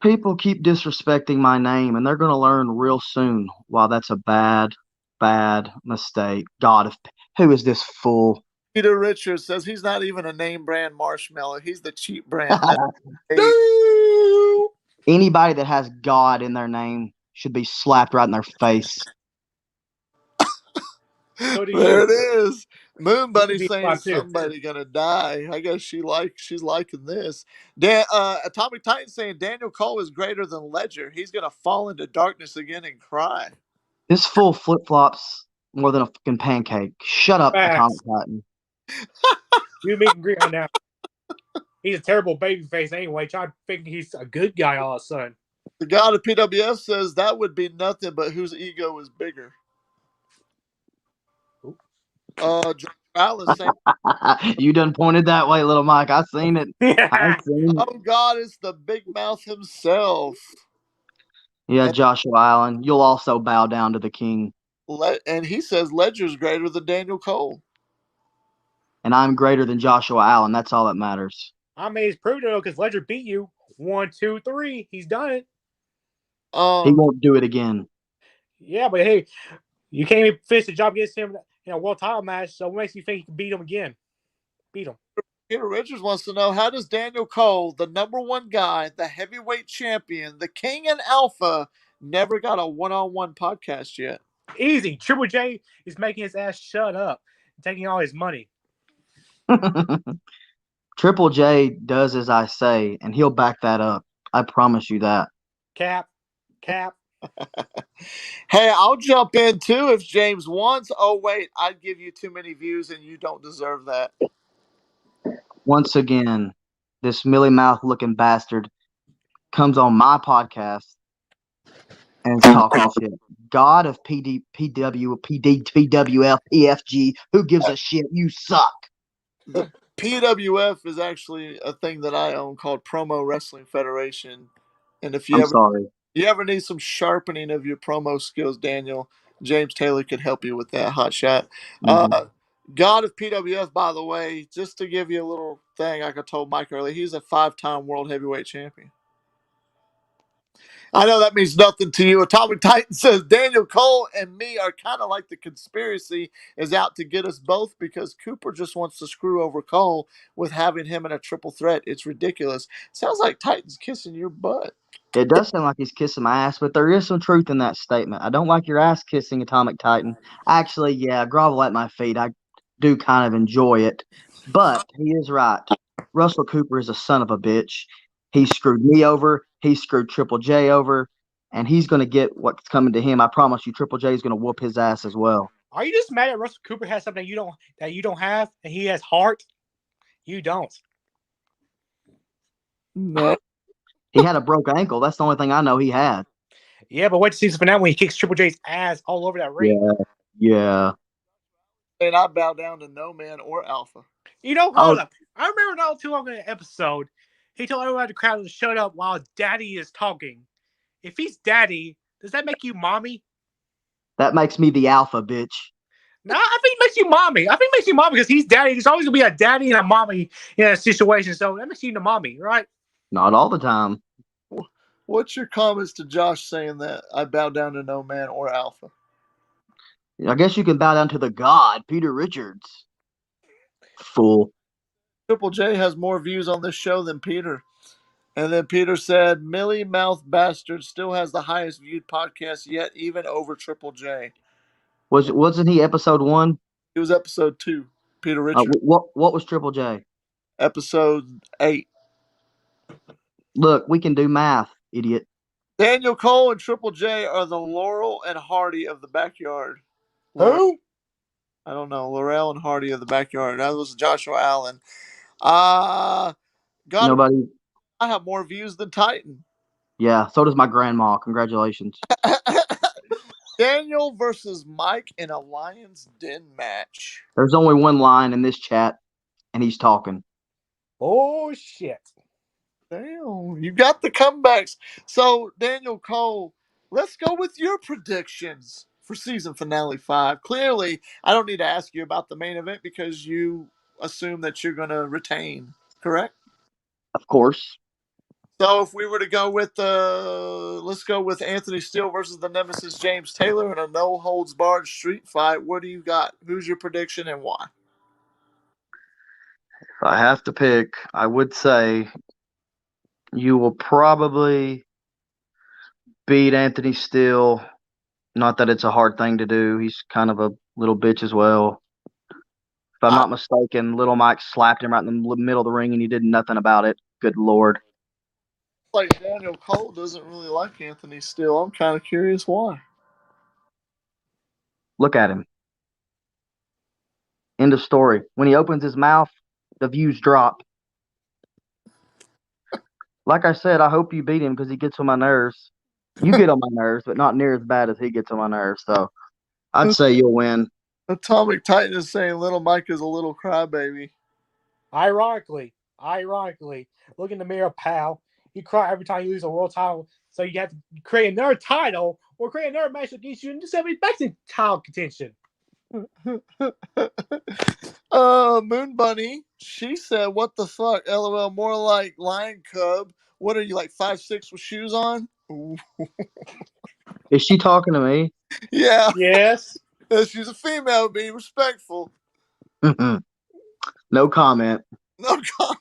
People keep disrespecting my name, and they're going to learn real soon why that's a bad mistake. God, who is this fool? Peter Richards says he's not even a name brand marshmallow. He's the cheap brand. That's Anybody that has God in their name should be slapped right in their face. So do there you. it is. Moon You should Bunny be saying spot too. somebody gonna die. I guess she's liking this. Atomic Titan saying Daniel Cole is greater than Ledger. He's gonna fall into darkness again and cry. This fool flip flops more than a fucking pancake. Shut up, Atomic Facts. Titan. You meet and agree on that. He's a terrible babyface anyway. Try to think he's a good guy all of a sudden. The god of PWF says that would be nothing, but whose ego is bigger? George Alice saying, You done pointed that way, little Mike. I seen it. I Yeah. seen it. "Oh God, it's the Big Mouth himself." Yeah, And, Joshua Allen. You'll also bow down to the king. and he says Ledger's greater than Daniel Cole. And I'm greater than Joshua Allen. That's all that matters. I mean, it's proved though because Ledger beat you 1, 2, 3. He's done it. He won't do it again. Yeah, but hey, you can't even finish the job against him world title match. So what makes you think he can beat him again? Beat him. Peter Richards wants to know, how does Daniel Cole, the number one guy, the heavyweight champion, the king and alpha, never got a one-on-one podcast yet? Easy. Triple J is making his ass shut up and taking all his money. Triple J does as I say, and he'll back that up. I promise you that. Cap. Hey, I'll jump in too if James wants. Oh, wait, I'd give you too many views and you don't deserve that. Once again, this Millie Mouth looking bastard comes on my podcast and is talking shit. God of PWF, PFG, who gives a shit? You suck. The PWF is actually a thing that I own called Promo Wrestling Federation. And if I'm sorry. you ever need some sharpening of your promo skills, Daniel, James Taylor could help you with that, hot shot. Mhm. God of PWF, by the way, just to give you a little thing, like I told Mike earlier, he's a 5-time world heavyweight champion. I know that means nothing to you. Atomic Titan says Daniel Cole and me are kind of like the conspiracy is out to get us both because Cooper just wants to screw over Cole with having him in a triple threat. It's ridiculous. Sounds like Titan's kissing your butt. It does sound like he's kissing my ass, but there is some truth in that statement. I don't like your ass kissing, Atomic Titan. Actually, yeah, grovel at my feet. I do kind of enjoy it. But he is right. Russell Cooper is a son of a bitch. He screwed me over. He screwed Triple J over. And he's going to get what's coming to him. I promise you, Triple J is going to whoop his ass as well. Are you just mad that Russell Cooper has something that you don't have, and he has heart? You don't. No. He had a broke ankle. That's the only thing I know he had. Yeah, but wait to see the finale when he kicks Triple J's ass all over that ring. Yeah. And I bow down to no man or alpha. Hold up. I remember not too long in an episode, he told everyone in the crowd to shut up while Daddy is talking. If he's Daddy, does that make you Mommy? That makes me the alpha, bitch. No, I think it makes you Mommy. I think it makes you Mommy because he's Daddy. There's always going to be a Daddy and a Mommy in a situation, so that makes you the Mommy, right? Not all the time. What's your comments to Josh saying that I bow down to no man or alpha? I guess you can bow down to the god, Peter Richards. Fool. Triple J has more views on this show than Peter. And then Peter said, Millie Mouth Bastard still has the highest viewed podcast yet, even over Triple J. Wasn't he episode 1? It was episode 2, Peter Richards. What was Triple J? Episode 8. Look, we can do math, idiot. Daniel Cole and Triple J are the Laurel and Hardy of the backyard. Who? I don't know. Laurel and Hardy of the backyard. That was Joshua Allen. Nobody. I have more views than Titan. Yeah, so does my grandma. Congratulations. Daniel versus Mike in a Lion's Den match. There's only one line in this chat, and he's talking. Oh, shit. Damn, you got the comebacks. So, Daniel Cole, let's go with your predictions for season finale 5. Clearly, I don't need to ask you about the main event because you assume that you're going to retain, correct? Of course. So if we were to go with let's go with Anthony Steele versus the Nemesis James Taylor in a no holds barred street fight. What do you got? Who's your prediction and why? If I have to pick, I would say you will probably beat Anthony Steele. Not that it's a hard thing to do. He's kind of a little bitch as well. If I'm not mistaken, Little Mike slapped him right in the middle of the ring and he did nothing about it. Good Lord. Like Daniel Cole doesn't really like Anthony Steele. I'm kind of curious why. Look at him. End of story. When he opens his mouth, the views drop. Like I said, I hope you beat him because he gets on my nerves. You get on my nerves, but not near as bad as he gets on my nerves. So I'd say you'll win. Atomic Titan is saying Little Mike is a little crybaby. Ironically, look in the mirror, pal. You cry every time you lose a world title, so you have to create another title or create another match against you and just have it back in title contention. Moon Bunny, she said, "What the fuck? LOL, more like Lion Cub. What are you, like 5'6" with shoes on?" Ooh. Is she talking to me? Yeah. Yes. She's a female. Be respectful. No comment. No comment.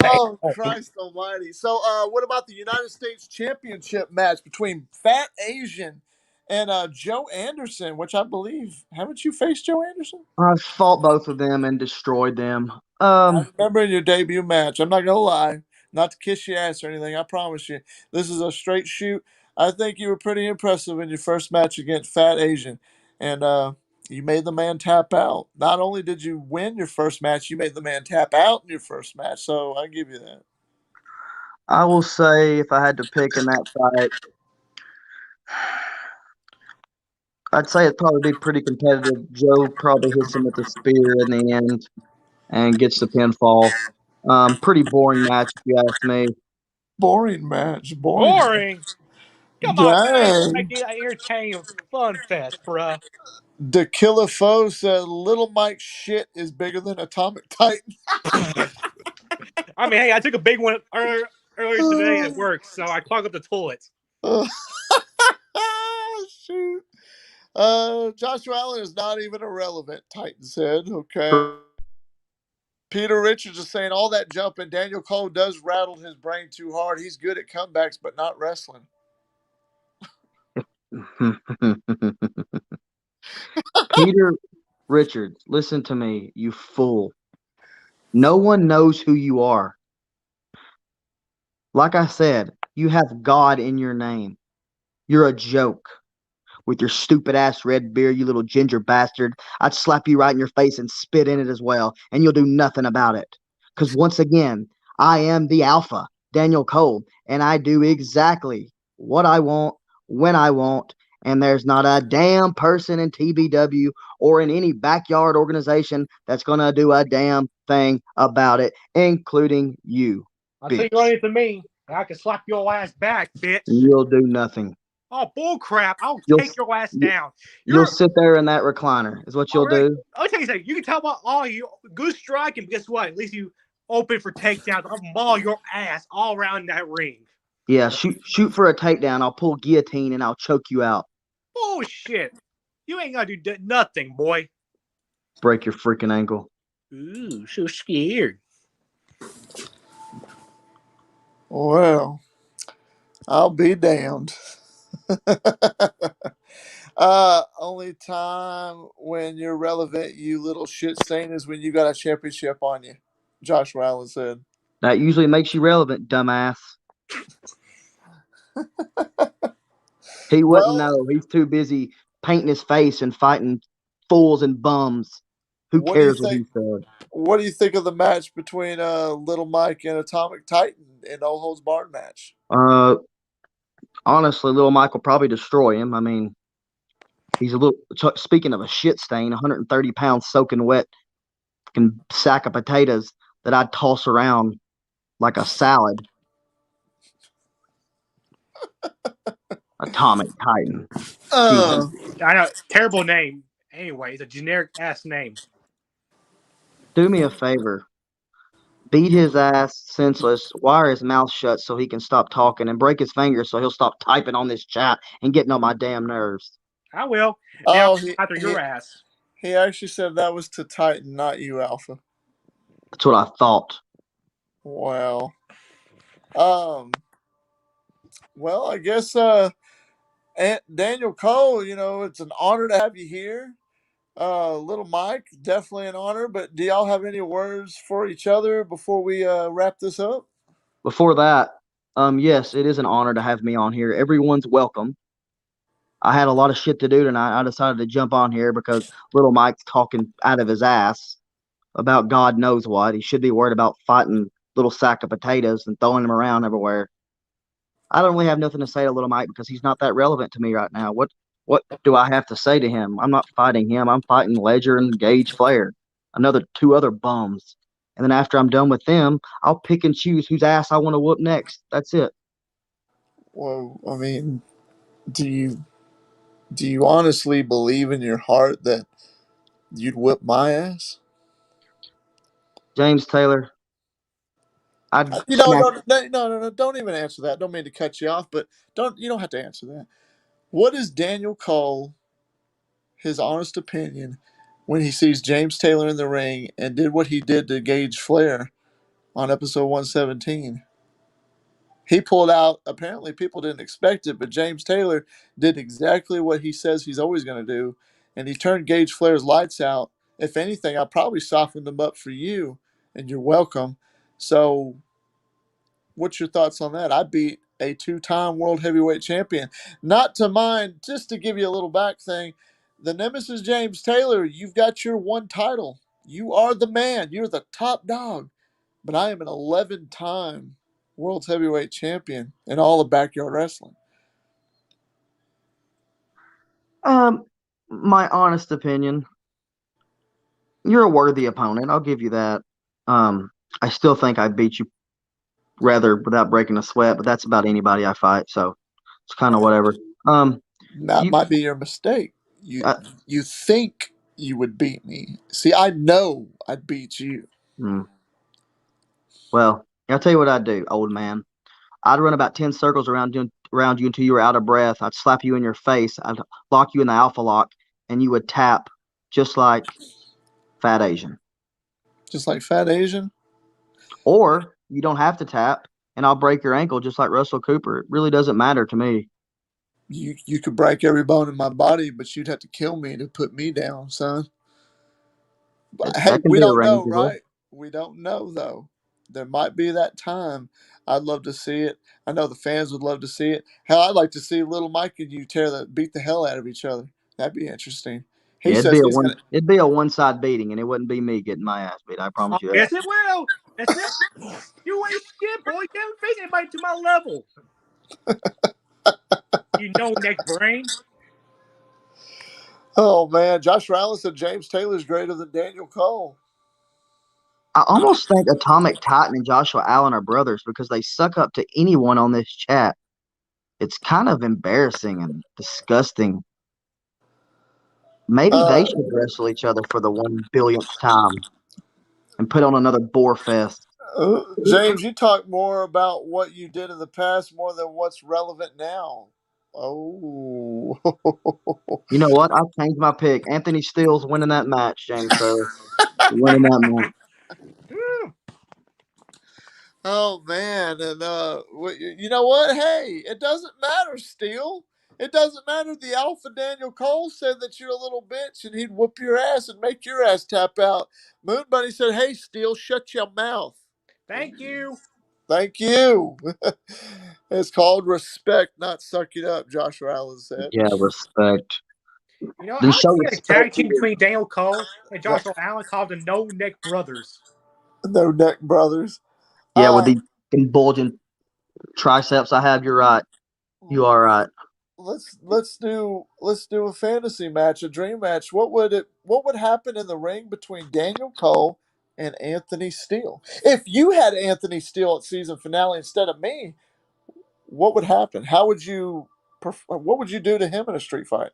Hey, Oh, Christ Almighty! So, what about the United States Championship match between Fat Asian and Joe Anderson? Which I believe haven't you faced Joe Anderson? I fought both of them and destroyed them. I remember in your debut match. I'm not gonna lie, not to kiss your ass or anything. I promise you, this is a straight shoot. I think you were pretty impressive in your first match against Fat Asian, and you made the man tap out. Not only did you win your first match, you made the man tap out in your first match. So I give you that. I will say, if I had to pick in that fight, I'd say it'd probably be pretty competitive. Joe probably hits him with the spear in the end and gets the pinfall. Pretty boring match, if you ask me. Boring match. Boring. boring. Come on, man. Make Dang. it an entertaining fun fest, bruh. The Killer Foe said Little Mike's shit is bigger than Atomic Titan. I mean, hey, I took a big one earlier today at work, so I clogged up the toilets. Shoot. Joshua Allen is not even irrelevant, Titan said. Okay. Peter Richards is saying all that jumping. Daniel Cole does rattle his brain too hard. He's good at comebacks, but not wrestling. Peter Richards, listen to me, you fool. No one knows who you are. Like I said, you have God in your name. You're a joke. With your stupid ass red beard, you little ginger bastard. I'd slap you right in your face and spit in it as well, and you'll do nothing about it. Because once again, I am the alpha, Daniel Cole, and I do exactly what I want, when I want, and there's not a damn person in TBW or in any backyard organization that's going to do a damn thing about it, including you, I'll tell you bitch. what it to me, and I can slap your ass back, bitch. You'll do nothing. Oh, bull crap. I'll You'll take your ass you- down. you'll You're sit there in that recliner, is what oh, you'll really? do. I'll tell you something. You can tell about all you good strike, and guess what? At least you open for takedowns. I'll maul your ass all around that ring. Yeah, shoot for a takedown. I'll pull guillotine and I'll choke you out. Bullshit. You ain't gonna do nothing, boy. Break your freaking ankle. Ooh, so scared. Well, I'll be damned. Only time when you're relevant, you little shit stain, is when you got a championship on you. Joshua Allen said. That usually makes you relevant, dumbass. He wouldn't Well, know. He's too busy painting his face and fighting fools and bums. Who what do you cares what think? he said? What do you think of the match between Little Mike and Atomic Titan in No Holds Barred match? Uh, Honestly, little Mike will probably destroy him. I mean, he's a little. Speaking of a shit stain, 130 pounds soaking wet, fucking sack of potatoes that I'd toss around like a salad. Atomic Titan. Jesus. Uh, I know, terrible name. Anyway, it's a generic ass name. Do me a favor. Beat his ass senseless, wire his mouth shut so he can stop talking, and break his fingers so he'll stop typing on this chat and getting on my damn nerves. I will. Now oh, after your ass. he actually said that was to Titan, not you, Alpha. That's what I thought. Wow. Well, I guess Aunt Daniel Cole, it's an honor to have you here. Little Mike, definitely an honor. But do y'all have any words for each other before we wrap this up? Before that, yes, it is an honor to have me on here. Everyone's welcome. I had a lot of shit to do tonight. I decided to jump on here because little Mike's talking out of his ass about God knows what. He should be worried about fighting little sack of potatoes and throwing them around everywhere. I don't really have nothing to say to little Mike because he's not that relevant to me right now. What do I have to say to him? I'm not fighting him. I'm fighting Ledger and Gage Flair, another two other bums. And then after I'm done with them, I'll pick and choose whose ass I want to whoop next. That's it. Well, I mean, do you honestly believe in your heart that you'd whip my ass? James Taylor, I'd You know, smack. no, no, no, no, no, don't even answer that. Don't mean to cut you off, but you don't have to answer that. What is Daniel Cole, his honest opinion, when he sees James Taylor in the ring and did what he did to Gage Flair on episode 117? He pulled out, apparently people didn't expect it, but James Taylor did exactly what he says he's always going to do, and he turned Gage Flair's lights out. If anything, I probably softened them up for you, and you're welcome. So, what's your thoughts on that? I beat a two-time world heavyweight champion. Not to mind, just to give you a little back thing, the Nemesis James Taylor, you've got your one title. You are the man. You're the top dog. But I am an 11-time world heavyweight champion in all of backyard wrestling. My honest opinion, you're a worthy opponent. I'll give you that. I still think I beat you rather without breaking a sweat, but that's about anybody I fight, so it's kind of whatever. That You, might be your mistake. You uh, you think you would beat me. See, I know I'd beat you. hmm. Well, I'll tell you what I'd do, old man. I'd run about 10 circles around you until you were out of breath. I'd slap you in your face. I'd lock you in the alpha lock, and you would tap just like Fat Asian. Just like Fat Asian. Or you don't have to tap, and I'll break your ankle just like Russell Cooper. It really doesn't matter to me. You could break every bone in my body, but you'd have to kill me to put me down, son. But hey, That can we be don't know, arrangeable. right? We don't know though. There might be that time. I'd love to see it. I know the fans would love to see it. Hell, I'd like to see little Mike and you beat the hell out of each other. That'd be interesting. He Yeah, says he's gonna. it'd be a one-side beating, and it wouldn't be me getting my ass beat. I Oh, promise you that. yes, it will. Yes, it. You ain't shit, boy. You haven't faced anybody to my level. You know, neck brain. Oh man, Josh Rallis said James Taylor's greater than Daniel Cole. I almost think Atomic Titan and Joshua Allen are brothers because they suck up to anyone on this chat. It's kind of embarrassing and disgusting. Maybe they Uh, should wrestle each other for the 1 billionth time and put on another bore fest. James, you talk more about what you did in the past more than what's relevant now. Oh, You know what? I've changed my pick. Anthony Steele's winning that match, James Taylor. Winning that match. oh man, and you know what? Hey, it doesn't matter, Steele. It doesn't matter. The Alpha Daniel Cole said that you're a little bitch, and he'd whoop your ass and make your ass tap out. Moon Bunny said, "Hey, Steele, shut your mouth." Thank you. Thank you. It's called respect, not suck it up, Joshua Allen said. Yeah, respect. You know, Then I like show to see a tag respect team here. between Daniel Cole and Joshua Allen called the No Neck Brothers. No Neck Brothers. Yeah, with Uh, the bulging triceps I have, you're right. You are right. let's do a fantasy match, a dream match. What would happen in the ring between Daniel Cole and Anthony Steele? If you had Anthony Steele at season finale instead of me, what would happen? What would you do to him in a street fight?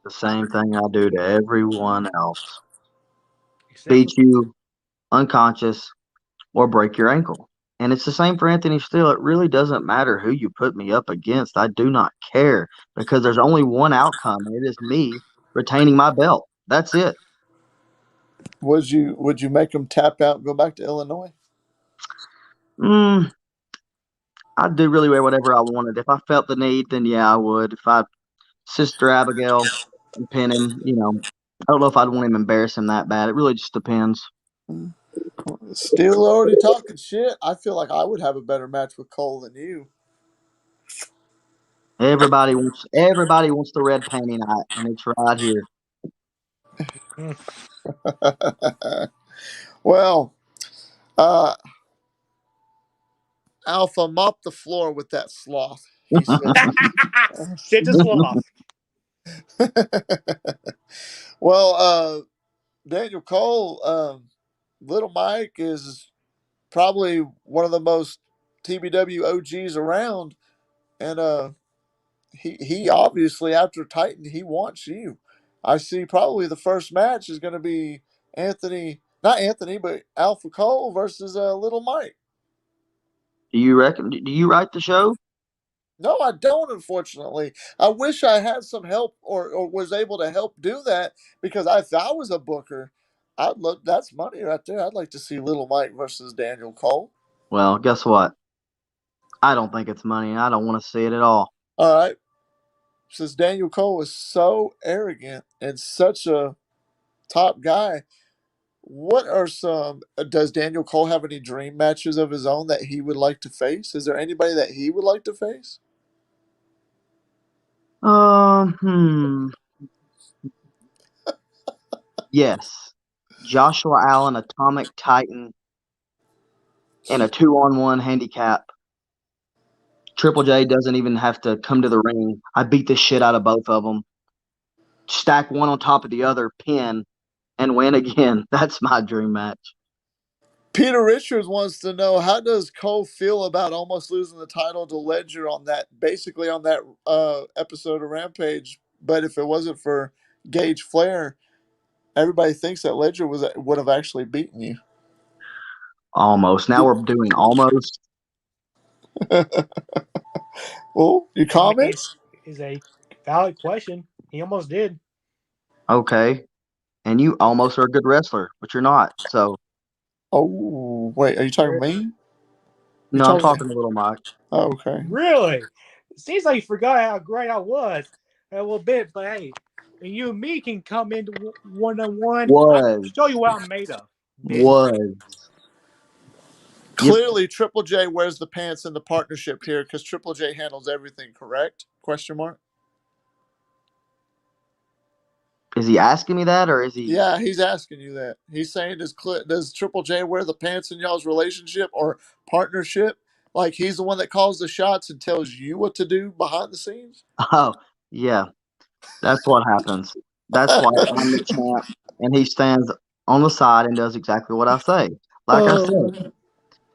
The same thing I do to everyone else. Except for Beat you unconscious or break your ankle. And it's the same for Anthony Steele. It really doesn't matter who you put me up against. I do not care because there's only one outcome, and it is me retaining my belt. That's it. Would you make him tap out and go back to Illinois? Mm, I'd do really whatever I wanted. If I felt the need, then yeah, I would. If I Sister Abigail and pin him, I don't know if I'd want him to embarrass him that bad. It really just depends. Steele already talking shit. I feel like I would have a better match with Cole than you. Everybody wants the red panty night, and it's right here. Well, uh, Alpha, mop the floor with that sloth. He said. shit to sloth. Well, Daniel Cole, Little Mike is probably one of the most TBW OGs around, and he obviously after Titan he wants you. I see. Probably the first match is going to be not Anthony, but Alpha Cole versus Little Mike. Do you reckon? Do you write the show? No, I don't. Unfortunately, I wish I had some help or was able to help do that because if I was a booker, I'd look. That's money right there. I'd like to see Little Mike versus Daniel Cole. Well, guess what? I don't think it's money, and I don't want to see it at all. All right, since Daniel Cole is so arrogant and such a top guy, what are some? Does Daniel Cole have any dream matches of his own that he would like to face? Is there anybody that he would like to face? Hmm. Yes. Joshua Allen, Atomic Titan, in a 2-on-1 handicap. Triple J doesn't even have to come to the ring. I beat the shit out of both of them. Stack one on top of the other, pin, and win again. That's my dream match. Peter Richards wants to know how does Cole feel about almost losing the title to Ledger on that, basically on that episode of Rampage. But if it wasn't for Gage Flair, everybody thinks that Ledger would have actually beaten you. Almost. Now we're doing almost. Well, your I mean, comments? is a valid question. He almost did. Okay. And you almost are a good wrestler, but you're not. So, Oh, wait, are you talking to me? You no, I'm talking? talking to Little Mike. Oh, okay. Really? It seems like you forgot how great I was a little bit, but hey, and you and me can come into one on one. I can Was. show you what I'm made of. Business. Was. Yep. Clearly, Triple J wears the pants in the partnership here because Triple J handles everything. Correct? Question mark. Is he asking me that, or is he? Yeah, he's asking you that. He's saying, does Triple J wear the pants in y'all's relationship or partnership? Like he's the one that calls the shots and tells you what to do behind the scenes? Oh, yeah. That's what happens. That's why I'm the champ, and he stands on the side and does exactly what I say. Like I said, Oh.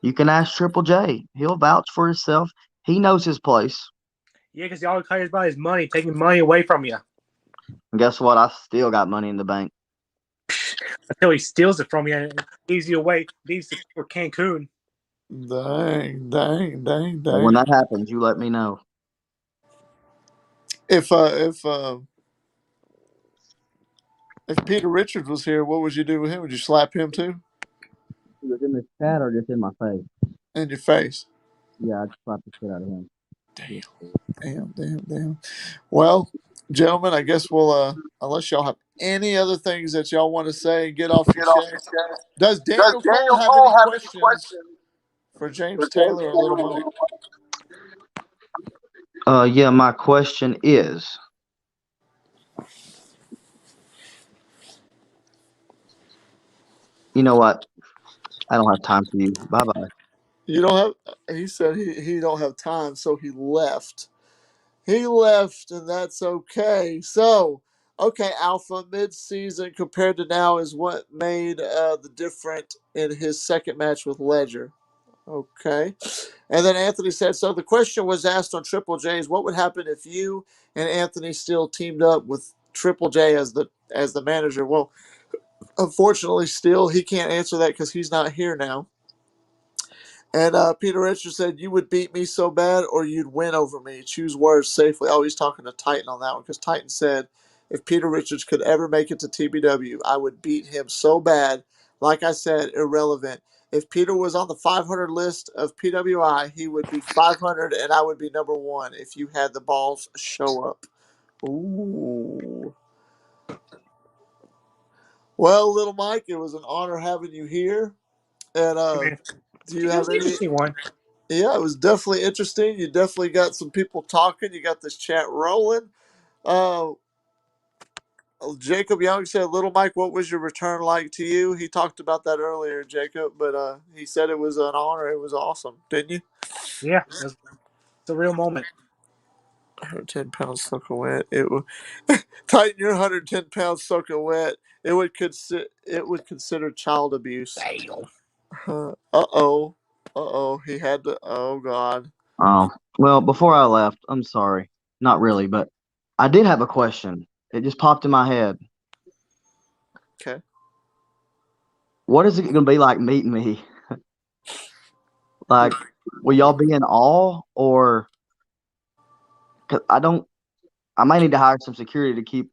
you can ask Triple J. He'll vouch for himself. He knows his place. Yeah, because he all cares about his money, taking money away from you And guess what? I still got money in the bank. until he steals it from you and leaves you away, leaves it for Cancun. Dang, dang, dang, So when dang. that happens, you let me know. If Peter Richards was here, what would you do with him? Would you slap him too He was in the chat or just in my face? in your face? Yeah, I'd slap the shit out of him. Damn, damn, damn, damn. Well, gentlemen, I guess we'll unless y'all have any other things that y'all want to say and get off your chest. Does Daniel Cole have any questions for James Taylor or Little Mike? Yeah, my question is, you know what? I don't have time for you. Bye bye. You don't have. He said he don't have time, so he left. He left, and that's okay. So, okay, Alpha mid-season compared to now is what made the difference in his second match with Ledger. Okay. And then Anthony said, so the question was asked on Triple J's, what would happen if you and Anthony still teamed up with Triple J as the manager? Well, unfortunately, still he can't answer that because he's not here now. And Peter Richards said, you would beat me so bad or you'd win over me. Choose words safely. Oh, he's talking to Titan on that one because Titan said, if Peter Richards could ever make it to TBW, I would beat him so bad. Like I said, irrelevant. If Peter was on the 500 list of PWI, he would be 500 and I would be number one if you had the balls show up. Ooh. Well, little Mike, it was an honor having you here. And do you It have was an any? interesting one. Yeah, it was definitely interesting. You definitely got some people talking. You got this chat rolling. Uh, Jacob Young said, "Little Mike, what was your return like to you?" He talked about that earlier, Jacob, but he said it was an honor. It was awesome, didn't you? Yeah, it's a real moment. 110 pounds soaking wet. It would tighten your 110 pounds soaking wet. It would consider child abuse. Damn. Uh-oh. Uh-oh. He had to. Oh God. Oh, well, before I left, I'm sorry. Not really, but I did have a question. It just popped in my head. Okay. What is it going to be like meeting me? Like, will y'all be in awe, or 'cause I might need to hire some security to keep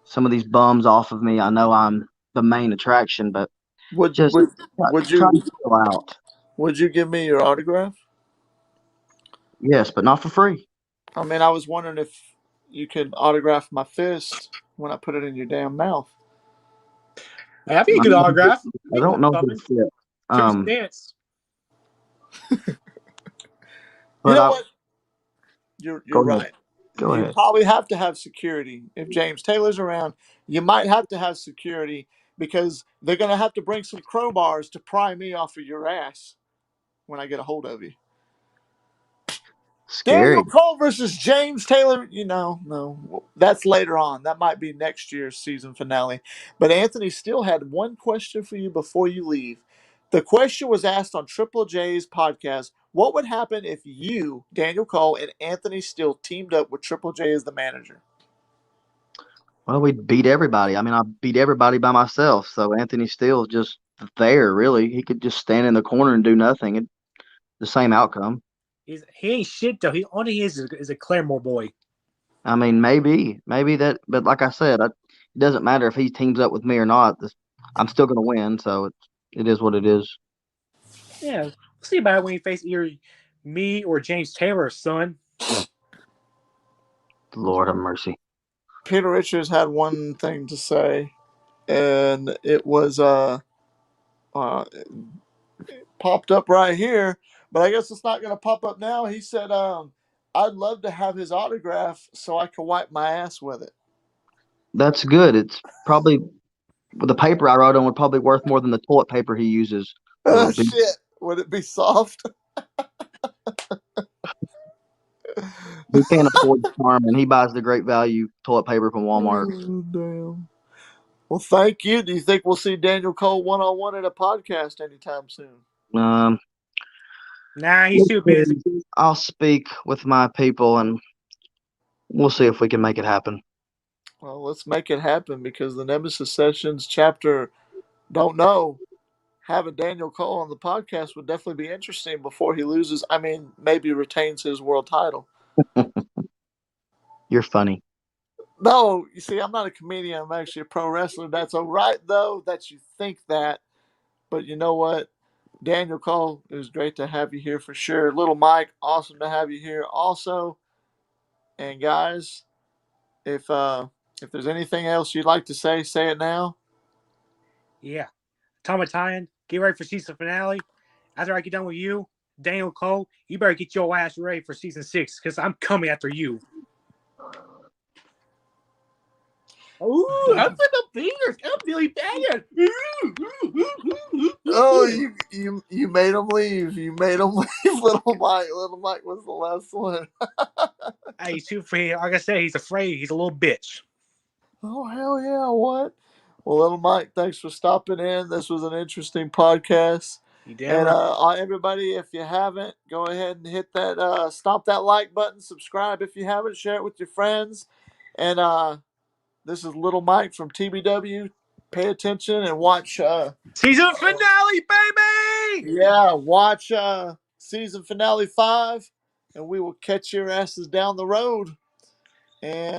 some of these bums off of me. I know I'm the main attraction, but Would just would would try you to chill out. would you give me your autograph? Yes, but not for free. I mean, I was wondering if you could autograph my fist when I put it in your damn mouth. That'd be a good autograph. I don't know if it's fit. Took his dance. You But know what? You're go right. ahead. Go You ahead. probably have to have security. If James Taylor's around, you might have to have security because they're going to have to bring some crowbars to pry me off of your ass when I get a hold of you. Scary. Daniel Cole versus James Taylor. No, that's later on. That might be next year's season finale. But Anthony still had one question for you before you leave. The question was asked on Triple J's podcast. What would happen if you, Daniel Cole, and Anthony Steele teamed up with Triple J as the manager? Well, we beat everybody. I mean, I beat everybody by myself. So Anthony Steele's just there, really. He could just stand in the corner and do nothing. It's the same outcome. He ain't shit though. All he is a Claremore boy. I mean, maybe that, but like I said, it doesn't matter if he teams up with me or not. I'm still going to win. So it is what it is. Yeah, we'll see about it when you face either me or James Taylor, son. Lord have mercy. Peter Richards had one thing to say, and it was it popped up right here, but I guess it's not going to pop up now. He said, "I'd love to have his autograph so I can wipe my ass with it." That's good. It's probably the paper I wrote on would probably worth more than the toilet paper he uses. Little Oh bitch. shit! Would it be soft? He can't afford Charmin. He buys the great value toilet paper from Walmart. Oh, damn. Well, thank you. Do you think we'll see Daniel Cole one-on-one at a podcast anytime soon? Um, Nah, he's too busy. I'll speak with my people and we'll see if we can make it happen. Well, let's make it happen because the Nemesis Sessions chapter don't know. Having Daniel Cole on the podcast would definitely be interesting before he loses. I mean, maybe retains his world title. You're funny. No, you see, I'm not a comedian. I'm actually a pro wrestler. That's all right, though, that you think that. But you know what? Daniel Cole, it was great to have you here for sure. Little Mike, awesome to have you here also. And guys, if there's anything else you'd like to say it now. Yeah. Tom Italian, get ready for season finale. After I get done with you, Daniel Cole, you better get your ass ready for season 6 because I'm coming after you. Ooh, I'm for the fingers. I'm Billy Bad. Oh, you made him leave. You made him leave, little Mike. Little Mike was the last one. Hey, he's too afraid. Like I said, he's afraid. He's a little bitch. Oh hell yeah! What? Well, little Mike, thanks for stopping in. This was an interesting podcast. You damn And right. everybody, if you haven't, go ahead and hit that, stomp that like button, subscribe if you haven't, share it with your friends. And this is Little Mike from TBW. Pay attention and watch. Season finale, baby! Yeah, watch season finale 5, and we will catch your asses down the road. And